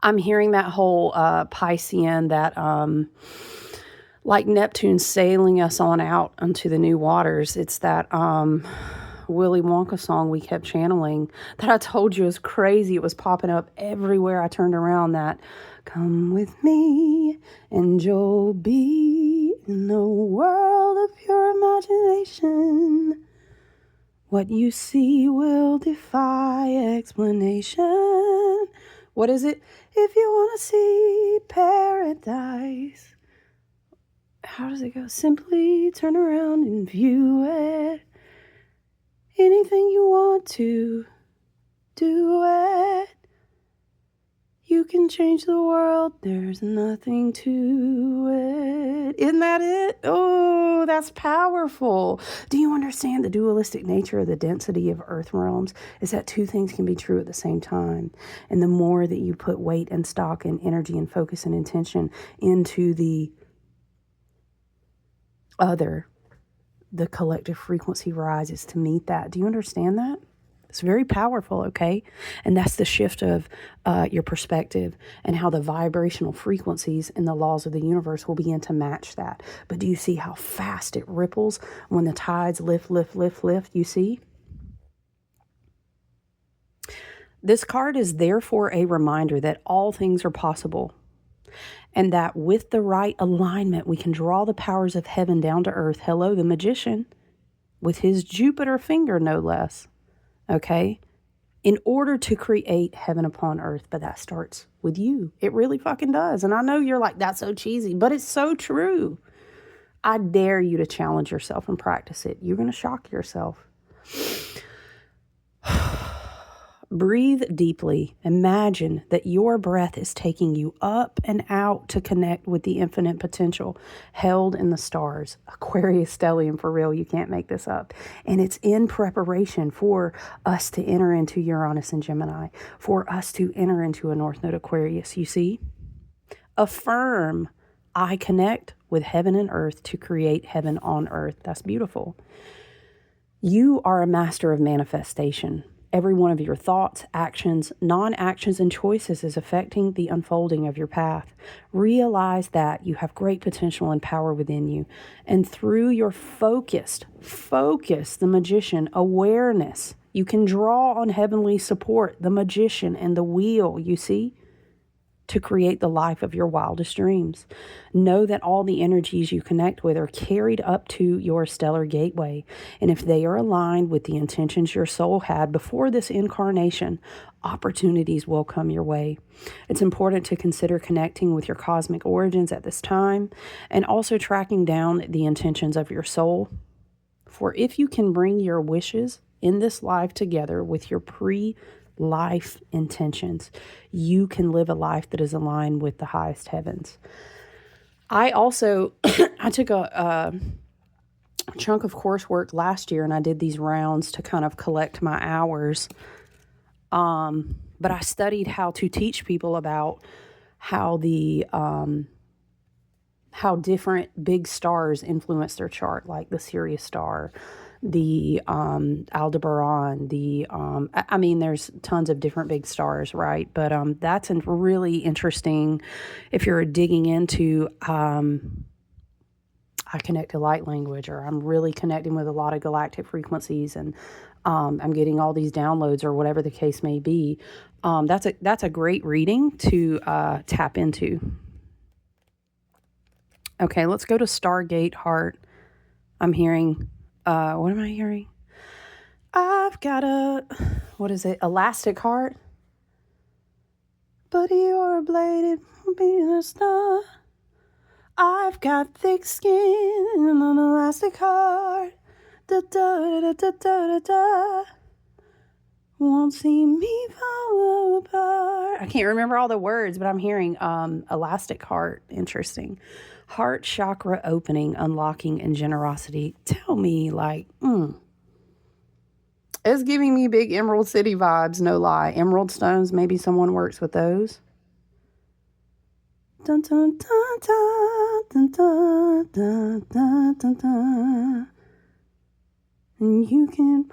I'm hearing that whole Piscean, that like Neptune sailing us on out onto the new waters. It's that Willy Wonka song we kept channeling that I told you was crazy. It was popping up everywhere I turned around. That come with me and you'll be in the world of your imagination. What you see will defy explanation. What is it? If you want to see paradise. How does it go? Simply turn around and view it. Anything you want to, do it. You can change the world, there's nothing to it. Isn't that it? Oh, that's powerful. Do you understand the dualistic nature of the density of earth realms? Is that two things can be true at the same time. And the more that you put weight and stock and energy and focus and intention into the other, the collective frequency rises to meet that. Do you understand that? It's very powerful, okay? And that's the shift of your perspective and how the vibrational frequencies and the laws of the universe will begin to match that. But do you see how fast it ripples when the tides lift? You see? This card is therefore a reminder that all things are possible, and that with the right alignment, we can draw the powers of heaven down to earth. Hello, the magician, with his Jupiter finger, no less. Okay? In order to create heaven upon earth. But that starts with you. It really fucking does. And I know you're like, that's so cheesy, but it's so true. I dare you to challenge yourself and practice it. You're going to shock yourself. Breathe deeply. Imagine that your breath is taking you up and out to connect with the infinite potential held in the stars. Aquarius Stellium, for real, you can't make this up. And it's in preparation for us to enter into Uranus and Gemini, for us to enter into a North Node Aquarius, you see? Affirm, I connect with heaven and earth to create heaven on earth. That's beautiful. You are a master of manifestation. Every one of your thoughts, actions, non-actions, and choices is affecting the unfolding of your path. Realize that you have great potential and power within you. And through your focus, the magician, awareness, you can draw on heavenly support, the magician and the wheel, you see, to create the life of your wildest dreams. Know that all the energies you connect with are carried up to your stellar gateway. And if they are aligned with the intentions your soul had before this incarnation, opportunities will come your way. It's important to consider connecting with your cosmic origins at this time and also tracking down the intentions of your soul. For if you can bring your wishes in this life together with your life intentions, you can live a life that is aligned with the highest heavens. I also, I took a chunk of coursework last year and I did these rounds to kind of collect my hours. But I studied how to teach people about how how different big stars influence their chart, like the Sirius star, the Aldebaran, I mean, there's tons of different big stars, right? But that's a really interesting, if you're digging into, I connect to light language, or I'm really connecting with a lot of galactic frequencies, and I'm getting all these downloads, or whatever the case may be. That's a great reading to tap into. Okay, let's go to Stargate Heart. I'm hearing... what am I hearing? I've got what is it? Elastic heart. But you're a bladed being a star. I've got thick skin and an elastic heart. Da da da da da da da. Won't see me fall apart. I can't remember all the words, but I'm hearing elastic heart. Interesting. Heart chakra opening, unlocking, and generosity. Tell me, like, it's giving me big Emerald City vibes, no lie. Emerald stones, maybe someone works with those. Dun, dun, dun, dun, dun, dun, dun, dun, dun, dun. And you can...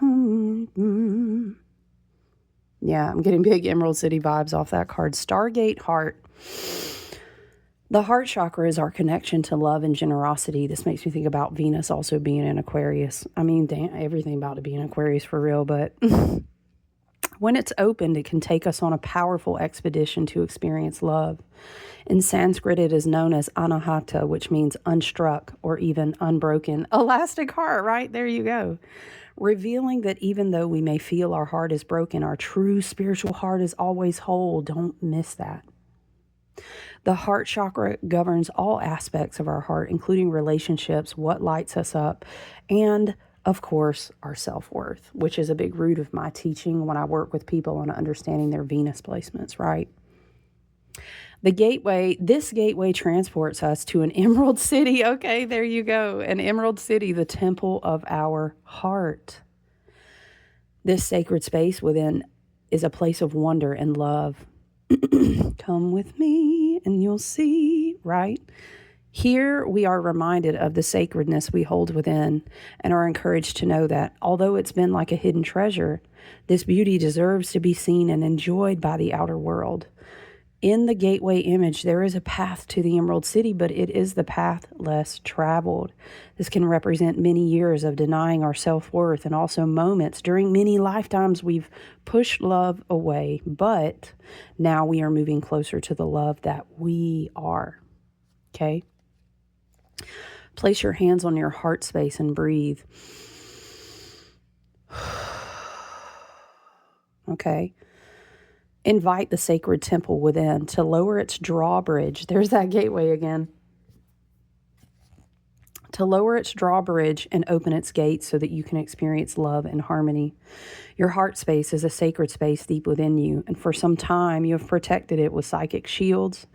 Yeah, I'm getting big Emerald City vibes off that card. Stargate Heart. The heart chakra is our connection to love and generosity. This makes me think about Venus also being in Aquarius. I mean, damn, everything about to be in Aquarius for real, but when it's opened, it can take us on a powerful expedition to experience love. In Sanskrit, it is known as anahata, which means unstruck or even unbroken. Elastic heart, right? There you go. Revealing that even though we may feel our heart is broken, our true spiritual heart is always whole. Don't miss that. The heart chakra governs all aspects of our heart, including relationships, what lights us up, and, of course, our self-worth, which is a big root of my teaching when I work with people on understanding their Venus placements, right? This gateway transports us to an Emerald City. Okay, there you go. An Emerald City, the temple of our heart. This sacred space within is a place of wonder and love. Come with me and you'll see, right? Here we are reminded of the sacredness we hold within and are encouraged to know that although it's been like a hidden treasure, this beauty deserves to be seen and enjoyed by the outer world. In the gateway image, there is a path to the Emerald City, but it is the path less traveled. This can represent many years of denying our self-worth and also moments during many lifetimes we've pushed love away, but now we are moving closer to the love that we are. Okay? Place your hands on your heart space and breathe. Okay? Invite the sacred temple within to lower its drawbridge. There's that gateway again. to lower its drawbridge and open its gates so that you can experience love and harmony. Your heart space is a sacred space deep within you, and for some time you have protected it with psychic shields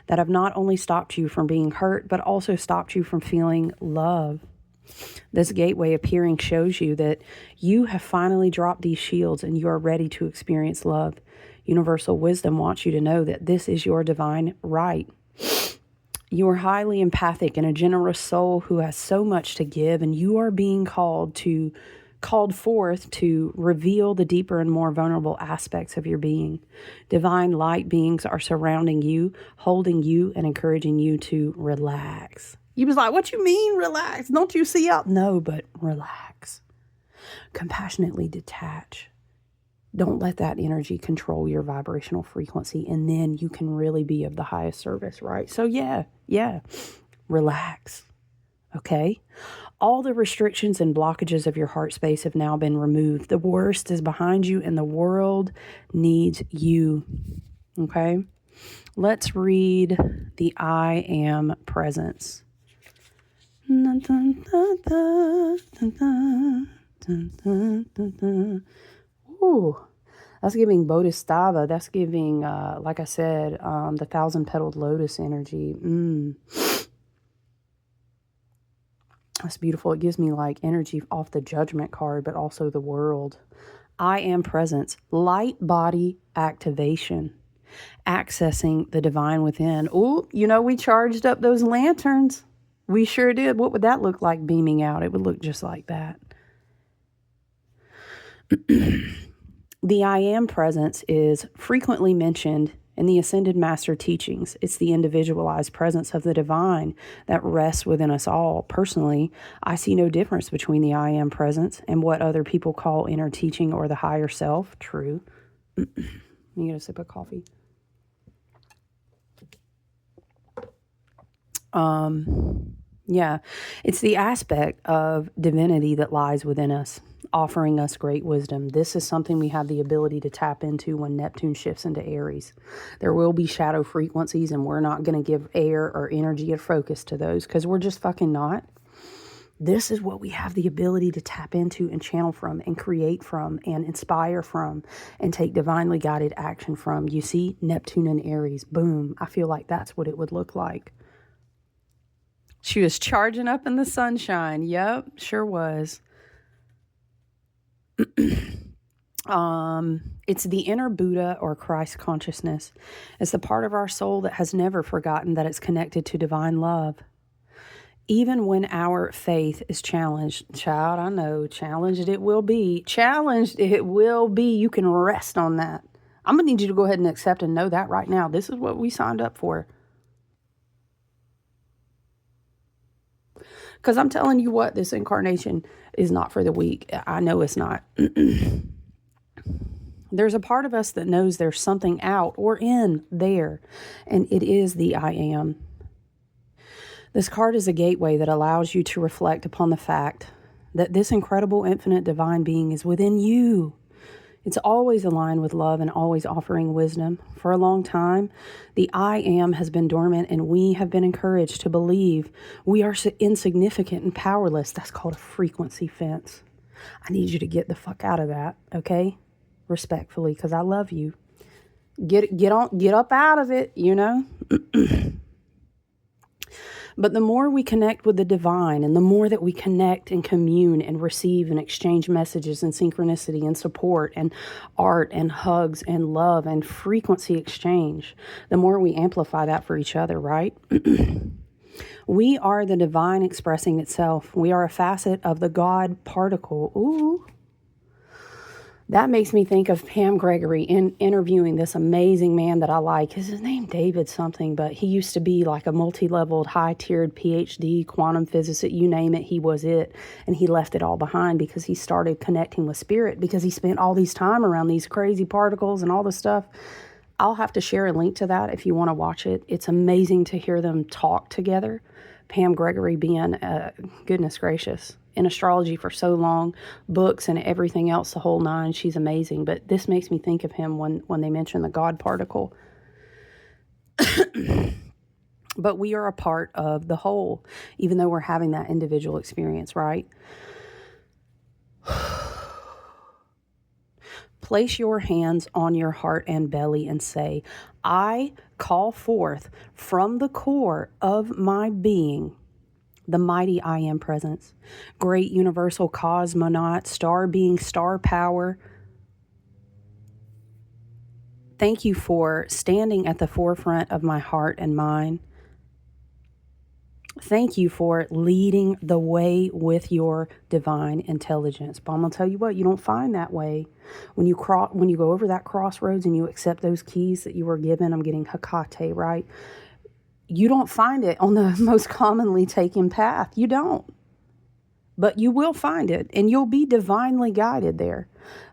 that have not only stopped you from being hurt, but also stopped you from feeling love. This gateway appearing shows you that you have finally dropped these shields and you are ready to experience love. Universal wisdom wants you to know that this is your divine right. You are highly empathic and a generous soul who has so much to give, and you are being called forth to reveal the deeper and more vulnerable aspects of your being. Divine light beings are surrounding you, holding you, and encouraging you to relax. You was like, what you mean relax? Don't you see up? No, but relax. Compassionately detach. Don't let that energy control your vibrational frequency, and then you can really be of the highest service, right? So yeah, relax, okay? All the restrictions and blockages of your heart space have now been removed. The worst is behind you, and the world needs you, okay? Let's read the I Am Presence. Ooh, that's giving Bodhisattva. That's giving, like I said, the 1,000-petaled lotus energy. That's beautiful. It gives me like energy off the Judgment card, but also the world. I Am Presence. Light body activation. Accessing the divine within. Ooh, we charged up those lanterns. We sure did. What would that look like beaming out? It would look just like that. The I Am Presence is frequently mentioned in the Ascended Master teachings. It's the individualized presence of the divine that rests within us all. Personally, I see no difference between the I Am Presence and what other people call inner teaching or the higher self. True. Let me get a sip of coffee. Yeah, it's the aspect of divinity that lies within us, offering us great wisdom. This is something we have the ability to tap into when Neptune shifts into Aries. There will be shadow frequencies, and we're not going to give air or energy or focus to those because we're just fucking not. This is what we have the ability to tap into and channel from and create from and inspire from and take divinely guided action from. You see, Neptune and Aries, boom. I feel like that's what it would look like. She was charging up in the sunshine. Yep, sure was. It's the inner Buddha or Christ consciousness. It's the part of our soul that has never forgotten that it's connected to divine love. Even when our faith is challenged, child, I know, challenged it will be. Challenged it will be. You can rest on that. I'm going to need you to go ahead and accept and know that right now. This is what we signed up for. Because I'm telling you what, this incarnation is not for the weak. I know it's not. There's a part of us that knows there's something out or in there, and it is the I Am. This card is a gateway that allows you to reflect upon the fact that this incredible infinite divine being is within you. It's always aligned with love and always offering wisdom. For a long time, the I Am has been dormant, and we have been encouraged to believe we are insignificant and powerless. That's called a frequency fence. I need you to get the fuck out of that, okay? Respectfully, because I love you. Get up out of it, But the more we connect with the divine, and the more that we connect and commune and receive and exchange messages and synchronicity and support and art and hugs and love and frequency exchange, the more we amplify that for each other, right? We are the divine expressing itself. We are a facet of the God particle. Ooh. That makes me think of Pam Gregory in interviewing this amazing man that I like. His name David something, but he used to be like a multi-leveled, high-tiered PhD, quantum physicist, you name it, he was it. And he left it all behind because he started connecting with spirit, because he spent all these time around these crazy particles and all this stuff. I'll have to share a link to that if you want to watch it. It's amazing to hear them talk together. Pam Gregory being, goodness gracious, in astrology for so long, books and everything else, the whole nine. She's amazing. But this makes me think of him when they mention the God particle. But we are a part of the whole, even though we're having that individual experience, right? Place your hands on your heart and belly and say, I call forth from the core of my being the mighty I am presence, great universal cosmonaut, star being, star power. Thank you for standing at the forefront of my heart and mind. Thank you for leading the way with your divine intelligence. But I'm going to tell you what, you don't find that way. When you go over that crossroads and you accept those keys that you were given, I'm getting Hecate, right? You don't find it on the most commonly taken path. You don't. But you will find it, and you'll be divinely guided there.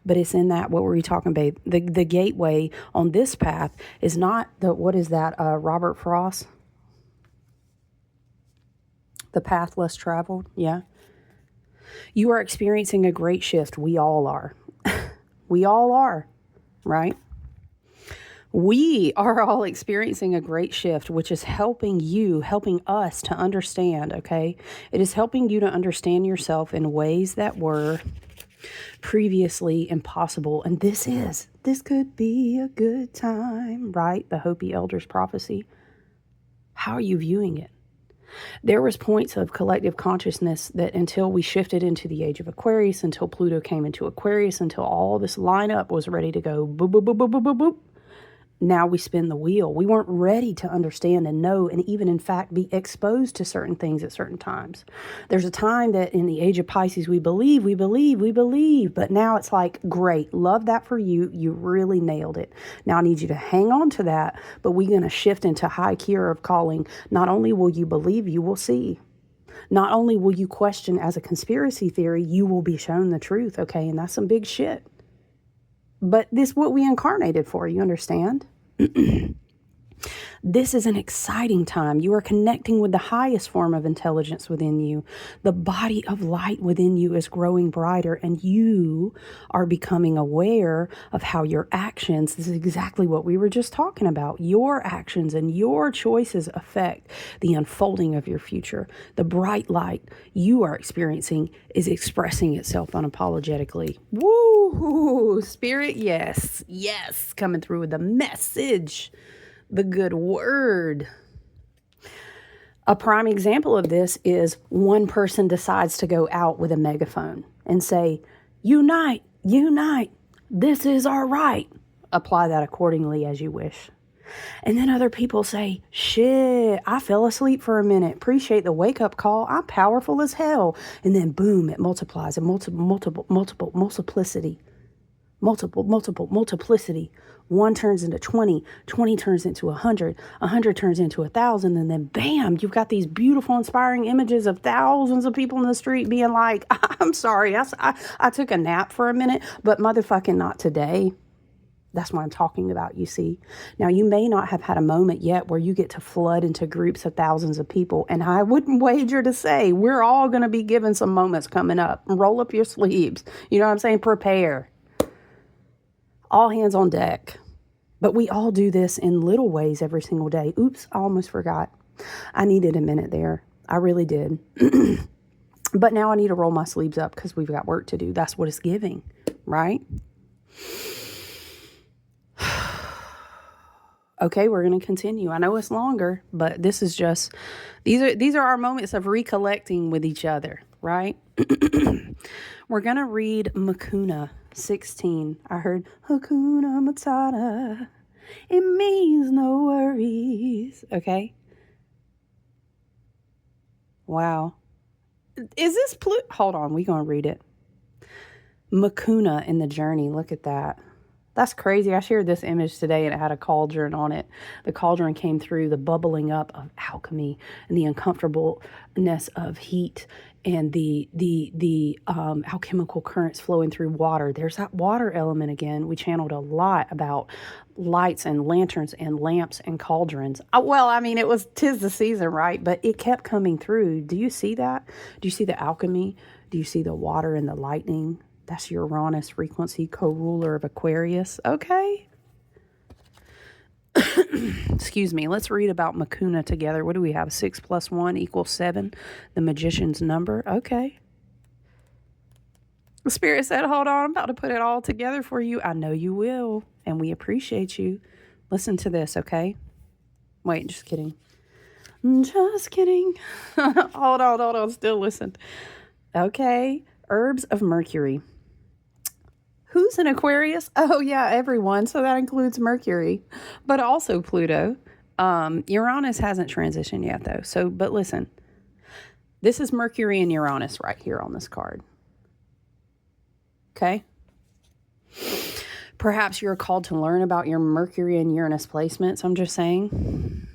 But it's in that, what were we talking about? The gateway on this path is not the, what is that, Robert Frost? The path less traveled, yeah. You are experiencing a great shift. We all are. We all are, right? We are all experiencing a great shift, which is helping us to understand, okay? It is helping you to understand yourself in ways that were previously impossible. And this could be a good time, right? The Hopi Elders prophecy. How are you viewing it? There was points of collective consciousness that until we shifted into the age of Aquarius, until Pluto came into Aquarius, until all this lineup was ready to go boop, boop, boop, boop, boop, boop, boop. Now we spin the wheel. We weren't ready to understand and know and even, in fact, be exposed to certain things at certain times. There's a time that in the age of Pisces, we believe. But now it's like, great, love that for you. You really nailed it. Now I need you to hang on to that, but we're going to shift into high gear of calling. Not only will you believe, you will see. Not only will you question as a conspiracy theory, you will be shown the truth, okay? And that's some big shit. But this is what we incarnated for, you understand? This is an exciting time. You are connecting with the highest form of intelligence within you. The body of light within you is growing brighter, and you are becoming aware of how your actions, this is exactly what we were just talking about, your actions and your choices affect the unfolding of your future. The bright light you are experiencing is expressing itself unapologetically. Woo! Spirit, yes, coming through with the message. The good word. A prime example of this is one person decides to go out with a megaphone and say, unite, this is our right. Apply that accordingly as you wish. And then other people say, shit, I fell asleep for a minute. Appreciate the wake-up call. I'm powerful as hell. And then boom, it multiplies. Multiplicity. Multiplicity. 1 turns into 20, 20 turns into 100, 100 turns into 1,000, and then bam, you've got these beautiful, inspiring images of thousands of people in the street being like, I'm sorry, I took a nap for a minute, but motherfucking not today. That's what I'm talking about, you see. Now, you may not have had a moment yet where you get to flood into groups of thousands of people, and I wouldn't wager to say we're all going to be given some moments coming up. Roll up your sleeves. You know what I'm saying? Prepare. All hands on deck. But we all do this in little ways every single day. Oops, I almost forgot. I needed a minute there. I really did. But now I need to roll my sleeves up because we've got work to do. That's what it's giving, right? Okay, we're going to continue. I know it's longer, but this is just, these are our moments of recollecting with each other, right? We're going to read Makuna 16. I heard Hakuna Matata. It means no worries. Okay. Wow. Is this hold on, we're going to read it. Makuna in the journey. Look at that. That's crazy. I shared this image today and it had a cauldron on it. The cauldron came through the bubbling up of alchemy and the uncomfortableness of heat and the alchemical currents flowing through water. There's that water element again. We channeled a lot about lights and lanterns and lamps and cauldrons. Well, I mean, 'tis the season, right? But it kept coming through. Do you see that? Do you see the alchemy? Do you see the water and the lightning? That's Uranus frequency, co-ruler of Aquarius. Okay. Excuse me. Let's read about Makuna together. What do we have? 6 + 1 = 7. The magician's number. Okay. The Spirit said, hold on, I'm about to put it all together for you. I know you will, and we appreciate you. Listen to this, okay? Wait, just kidding. Just kidding. Hold on. Still listen. Okay. Herbs of Mercury. Who's an Aquarius? Oh, yeah, everyone. So that includes Mercury, but also Pluto. Uranus hasn't transitioned yet, though. So, but listen, this is Mercury and Uranus right here on this card. Okay. Perhaps you're called to learn about your Mercury and Uranus placements. I'm just saying,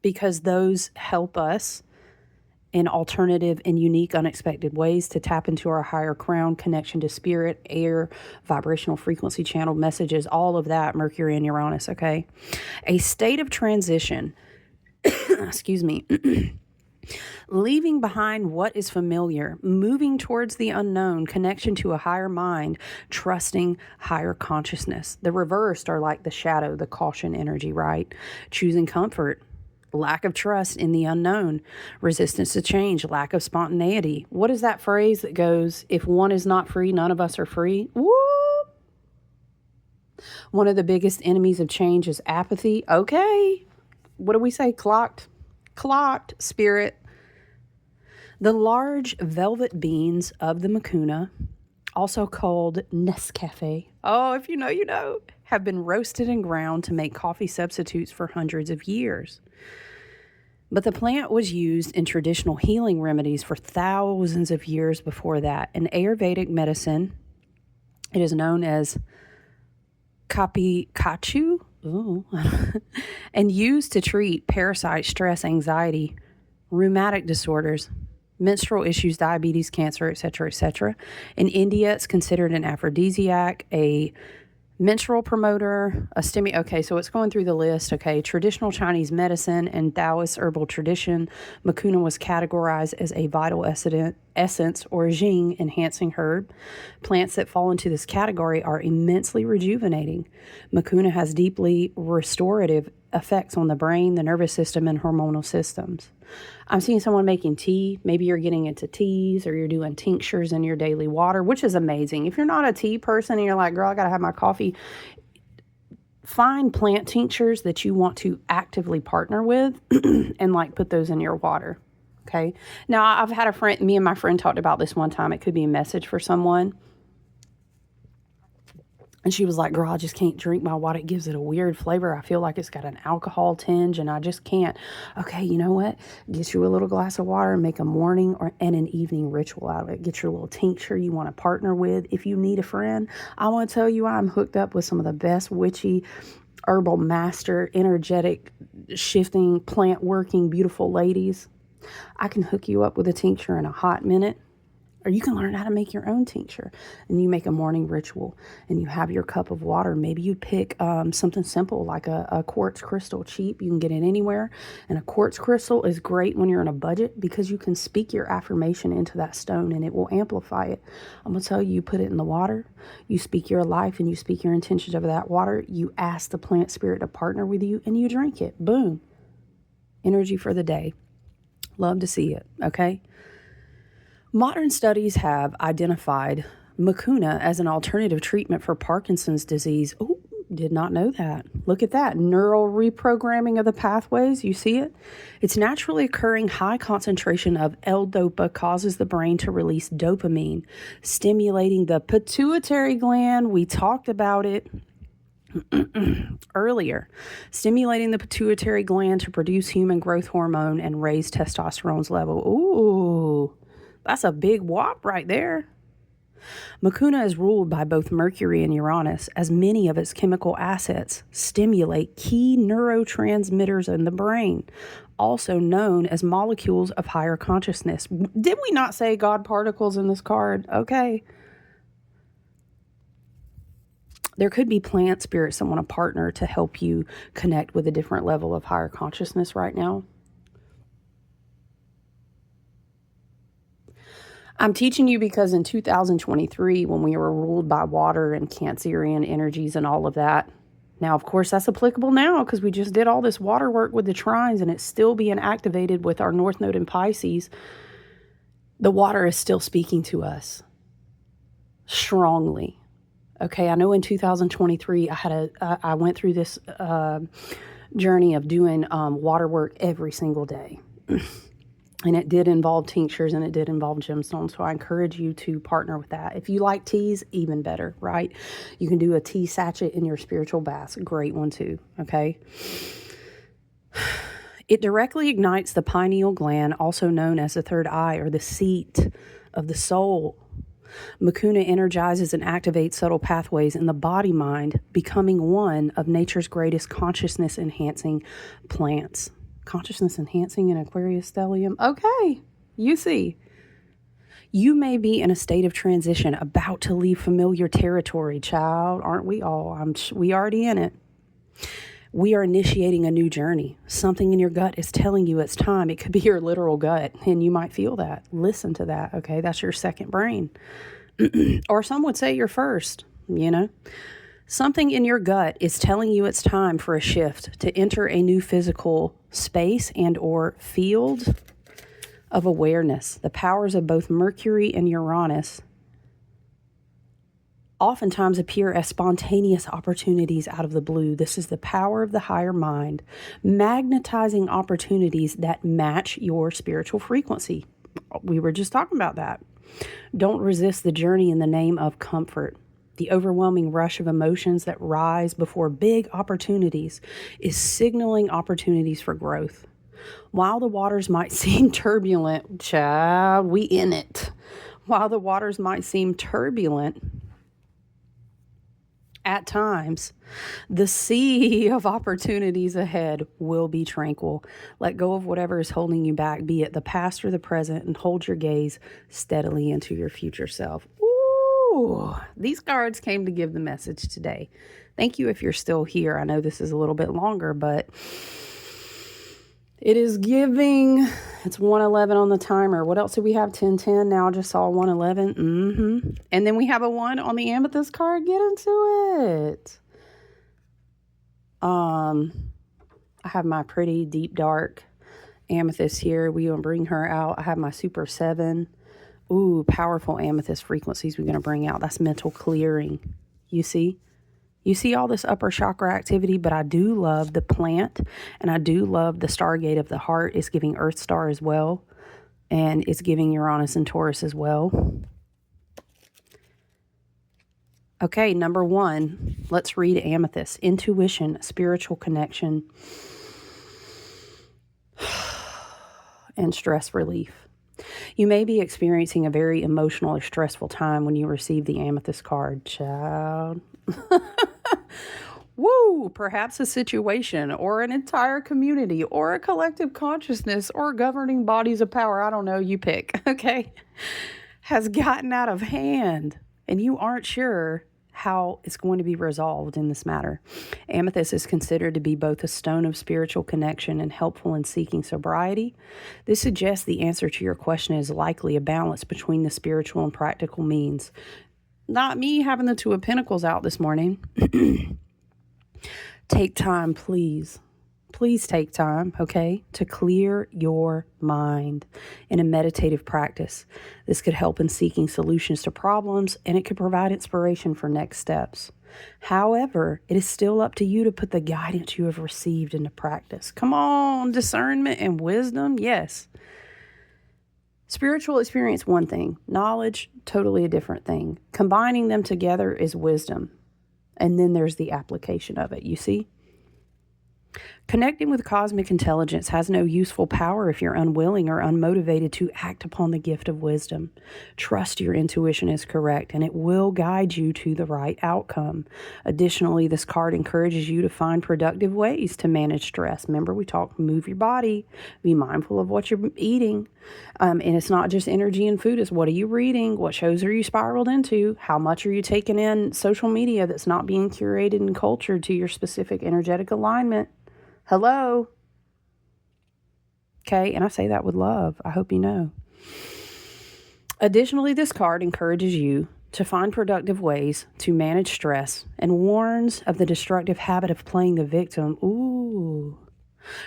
because those help us in alternative and unique, unexpected ways to tap into our higher crown, connection to spirit, air, vibrational frequency channel messages, all of that, Mercury and Uranus, okay? A state of transition, excuse me, leaving behind what is familiar, moving towards the unknown, connection to a higher mind, trusting higher consciousness. The reversed are like the shadow, the caution energy, right? Choosing comfort, lack of trust in the unknown, resistance to change, lack of spontaneity. What is that phrase that goes, if one is not free, none of us are free? Woo! One of the biggest enemies of change is apathy. Okay. What do we say? Clocked, Spirit. The large velvet beans of the Makuna, also called Nescafe, oh, if you know, you know, have been roasted and ground to make coffee substitutes for hundreds of years. But the plant was used in traditional healing remedies for thousands of years before that. In Ayurvedic medicine, it is known as Kapikachu, and used to treat parasite, stress, anxiety, rheumatic disorders, menstrual issues, diabetes, cancer, etc., etc. In India, it's considered an aphrodisiac, a menstrual promoter, a okay, so it's going through the list. Okay, traditional Chinese medicine and Taoist herbal tradition, Makuna was categorized as a vital essence or Jing enhancing herb. Plants that fall into this category are immensely rejuvenating. Makuna has deeply restorative effects on the brain, the nervous system, and hormonal systems. I'm seeing someone making tea. Maybe you're getting into teas or you're doing tinctures in your daily water, which is amazing. If you're not a tea person and you're like, girl, I got to have my coffee, find plant tinctures that you want to actively partner with and like put those in your water. Okay. Now, I've had a friend, me and my friend talked about this one time. It could be a message for someone. And she was like, girl, I just can't drink my water. It gives it a weird flavor. I feel like it's got an alcohol tinge and I just can't. Okay, you know what? Get you a little glass of water and make a morning and an evening ritual out of it. Get your little tincture you want to partner with. If you need a friend, I want to tell you I'm hooked up with some of the best witchy, herbal master, energetic, shifting, plant working, beautiful ladies. I can hook you up with a tincture in a hot minute. Or you can learn how to make your own tincture and you make a morning ritual and you have your cup of water. Maybe you pick something simple like a quartz crystal, cheap. You can get it anywhere. And a quartz crystal is great when you're on a budget because you can speak your affirmation into that stone and it will amplify it. I'm going to tell you, you put it in the water, you speak your life and you speak your intentions over that water. You ask the plant spirit to partner with you and you drink it. Boom. Energy for the day. Love to see it. Okay. Modern studies have identified Makuna as an alternative treatment for Parkinson's disease. Oh, did not know that. Look at that. Neural reprogramming of the pathways. You see it? Its naturally occurring high concentration of L-DOPA causes the brain to release dopamine, stimulating the pituitary gland. We talked about it earlier, stimulating the pituitary gland to produce human growth hormone and raise testosterone's level. Ooh. That's a big whop right there. Makuna is ruled by both Mercury and Uranus, as many of its chemical assets stimulate key neurotransmitters in the brain, also known as molecules of higher consciousness. Did we not say God particles in this card? Okay. There could be plant spirits that want to partner to help you connect with a different level of higher consciousness right now. I'm teaching you because in 2023, when we were ruled by water and Cancerian energies and all of that, Now, of course, that's applicable now because we just did all this water work with the trines and it's still being activated with our North Node in Pisces. The water is still speaking to us strongly. Okay, I know in 2023, I went through this journey of doing water work every single day. And it did involve tinctures and it did involve gemstones. So I encourage you to partner with that. If you like teas, even better, right? You can do a tea sachet in your spiritual baths. Great one too, okay? It directly ignites the pineal gland, also known as the third eye or the seat of the soul. Mucuna energizes and activates subtle pathways in the body-mind, becoming one of nature's greatest consciousness-enhancing plants. Consciousness enhancing in Aquarius Stellium. Okay, you see. You may be in a state of transition, about to leave familiar territory, child. Aren't we all? We already in it. We are initiating a new journey. Something in your gut is telling you it's time. It could be your literal gut, and you might feel that. Listen to that, okay? That's your second brain. Or some would say your first, you know? Something in your gut is telling you it's time for a shift, to enter a new physical space and or field of awareness. The powers of both Mercury and Uranus oftentimes appear as spontaneous opportunities out of the blue. This is the power of the higher mind, magnetizing opportunities that match your spiritual frequency. We were just talking about that. Don't resist the journey in the name of comfort. The overwhelming rush of emotions that rise before big opportunities is signaling opportunities for growth. While the waters might seem turbulent, child, we in it. While the waters might seem turbulent at times, the sea of opportunities ahead will be tranquil. Let go of whatever is holding you back, be it the past or the present, and hold your gaze steadily into your future self. Ooh, these cards came to give the message today. Thank you if you're still here. I know this is a little bit longer, but it is giving. It's 1:11 on the timer. What else do we have? 10:10. Now I just saw 1:11. And then we have a 1 on the amethyst card. Get into it. I have my pretty deep dark amethyst here. We will bring her out. I have my super 7. Ooh, powerful amethyst frequencies we're going to bring out. That's mental clearing. You see? You see all this upper chakra activity, but I do love the plant, and I do love the Stargate of the heart. It's giving Earth Star as well, and it's giving Uranus and Taurus as well. Okay, number 1, let's read amethyst. Intuition, spiritual connection, and stress relief. You may be experiencing a very emotional or stressful time when you receive the amethyst card, child. Woo! Perhaps a situation or an entire community or a collective consciousness or governing bodies of power, I don't know, you pick, okay, has gotten out of hand and you aren't sure how it's going to be resolved in this matter. Amethyst is considered to be both a stone of spiritual connection and helpful in seeking sobriety. This suggests the answer to your question is likely a balance between the spiritual and practical means. Not me having the 2 of Pentacles out this morning. Take time, please. Please take time, okay, to clear your mind in a meditative practice. This could help in seeking solutions to problems, and it could provide inspiration for next steps. However, it is still up to you to put the guidance you have received into practice. Come on, discernment and wisdom, yes. Spiritual experience, one thing. Knowledge, totally a different thing. Combining them together is wisdom. And then there's the application of it, you see? Connecting with cosmic intelligence has no useful power if you're unwilling or unmotivated to act upon the gift of wisdom. Trust your intuition is correct, and it will guide you to the right outcome. Additionally, this card encourages you to find productive ways to manage stress. Remember, we talked, move your body, be mindful of what you're eating. And it's not just energy and food, it's what are you reading? What shows are you spiraled into? How much are you taking in social media that's not being curated and cultured to your specific energetic alignment? Hello? Okay, and I say that with love. I hope you know. Additionally, this card encourages you to find productive ways to manage stress and warns of the destructive habit of playing the victim. Ooh.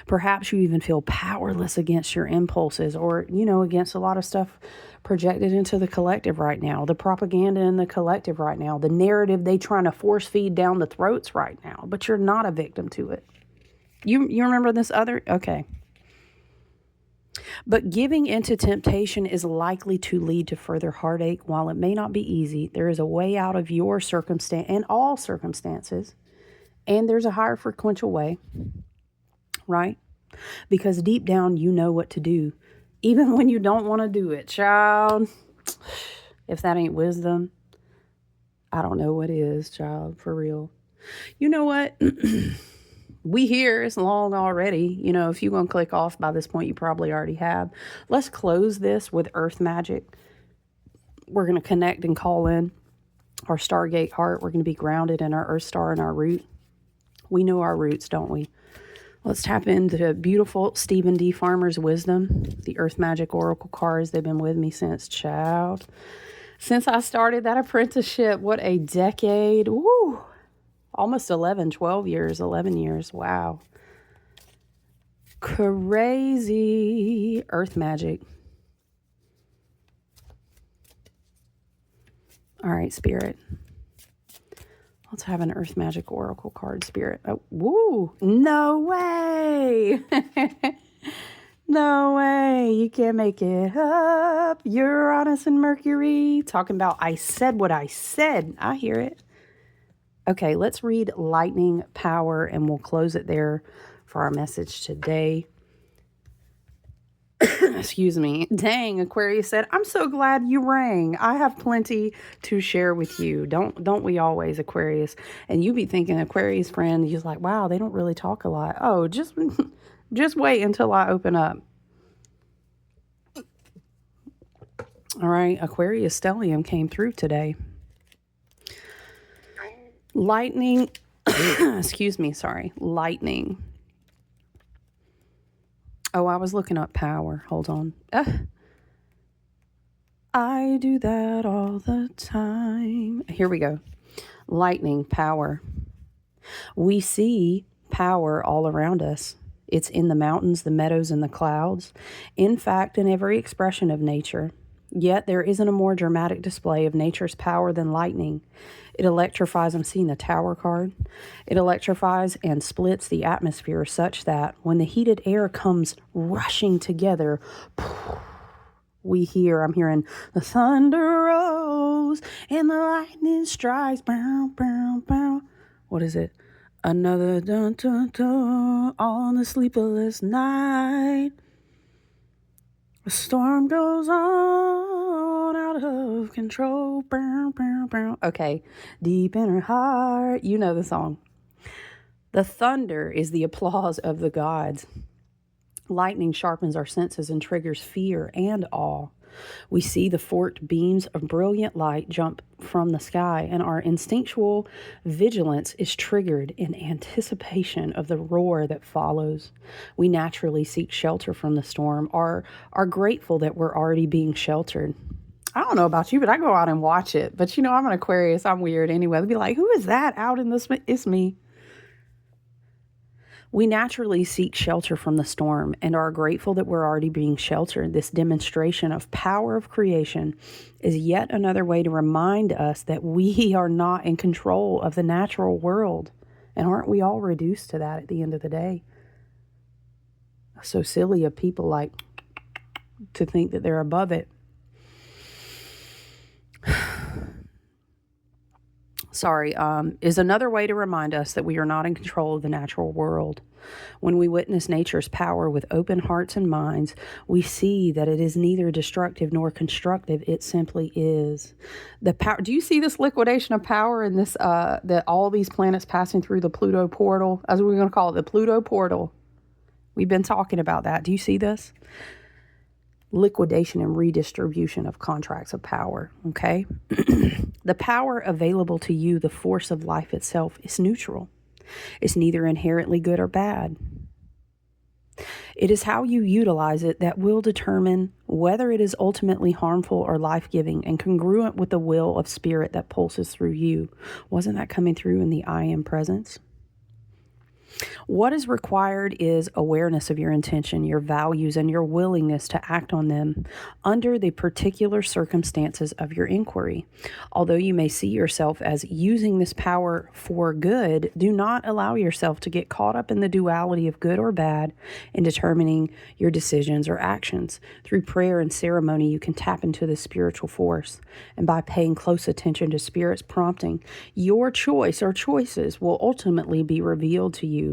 Perhaps you even feel powerless against your impulses or, against a lot of stuff projected into the collective right now, the propaganda in the collective right now, the narrative they trying to force feed down the throats right now, but you're not a victim to it. You remember this other? Okay. But giving into temptation is likely to lead to further heartache. While it may not be easy, there is a way out of your circumstance and all circumstances, and there's a higher frequential way, right? Because deep down, you know what to do, even when you don't want to do it, child. If that ain't wisdom, I don't know what is, child, for real. You know what? We here is long already. If you're going to click off by this point, you probably already have. Let's close this with earth magic. We're going to connect and call in our Stargate heart. We're going to be grounded in our earth star and our root. We know our roots, don't we? Let's tap into beautiful Stephen D. Farmer's wisdom, the earth magic oracle cards. They've been with me since since I started that apprenticeship. What a decade. Woo! Almost 11 years. Wow. Crazy. Earth magic. All right, Spirit. Let's have an earth magic oracle card, Spirit. Oh, woo. No way. No way. You can't make it up. Uranus and Mercury. Talking about I said what I said. I hear it. Okay, let's read lightning power, and we'll close it there for our message today. Excuse me. Dang, Aquarius said, I'm so glad you rang. I have plenty to share with you. Don't we always, Aquarius? And you be thinking, Aquarius friend, you're like, wow, they don't really talk a lot. Oh, just wait until I open up. All right, Aquarius Stellium came through today. Lightning, lightning. Oh, I was looking up power. Hold on. I do that all the time. Here we go. Lightning, power. We see power all around us. It's in the mountains, the meadows, and the clouds. In fact, in every expression of nature. Yet there isn't a more dramatic display of nature's power than lightning. It electrifies, I'm seeing the Tower card. It electrifies and splits the atmosphere such that when the heated air comes rushing together, I'm hearing the thunder rolls and the lightning strikes. Bow, bow, bow. What is it? Another dun dun dun on the sleepless night. A storm goes on out of control. Bow, bow, bow. Okay, deep in her heart. You know the song. The thunder is the applause of the gods. Lightning sharpens our senses and triggers fear and awe. We see the forked beams of brilliant light jump from the sky, and our instinctual vigilance is triggered in anticipation of the roar that follows. We naturally seek shelter from the storm, are grateful that we're already being sheltered. I don't know about you, but I go out and watch it. But I'm an Aquarius. I'm weird anyway. They'll be like, who is that out in this? It's me. We naturally seek shelter from the storm and are grateful that we're already being sheltered. This demonstration of power of creation is yet another way to remind us that we are not in control of the natural world. And aren't we all reduced to that at the end of the day? So silly of people like to think that they're above it. Is another way to remind us that we are not in control of the natural world. When we witness nature's power with open hearts and minds, we see that it is neither destructive nor constructive. It simply is. The power. Do you see this liquidation of power in this? That all these planets passing through the Pluto portal, as we're going to call it, the Pluto portal. We've been talking about that. Do you see this? Liquidation and redistribution of contracts of power, okay? The power available to you, the force of life itself, is neutral. It's neither inherently good or bad. It is how you utilize it that will determine whether it is ultimately harmful or life-giving and congruent with the will of spirit that pulses through you. Wasn't that coming through in the I am presence? What is required is awareness of your intention, your values, and your willingness to act on them under the particular circumstances of your inquiry. Although you may see yourself as using this power for good, do not allow yourself to get caught up in the duality of good or bad in determining your decisions or actions. Through prayer and ceremony, you can tap into the spiritual force, and by paying close attention to Spirit's prompting, your choice or choices will ultimately be revealed to you,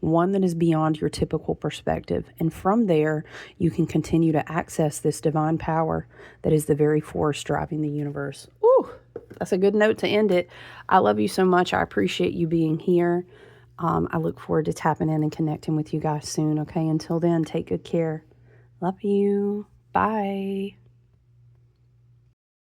one that is beyond your typical perspective. And from there, you can continue to access this divine power that is the very force driving the universe. Ooh, that's a good note to end it. I love you so much. I appreciate you being here. I look forward to tapping in and connecting with you guys soon. Okay, until then, take good care. Love you. Bye.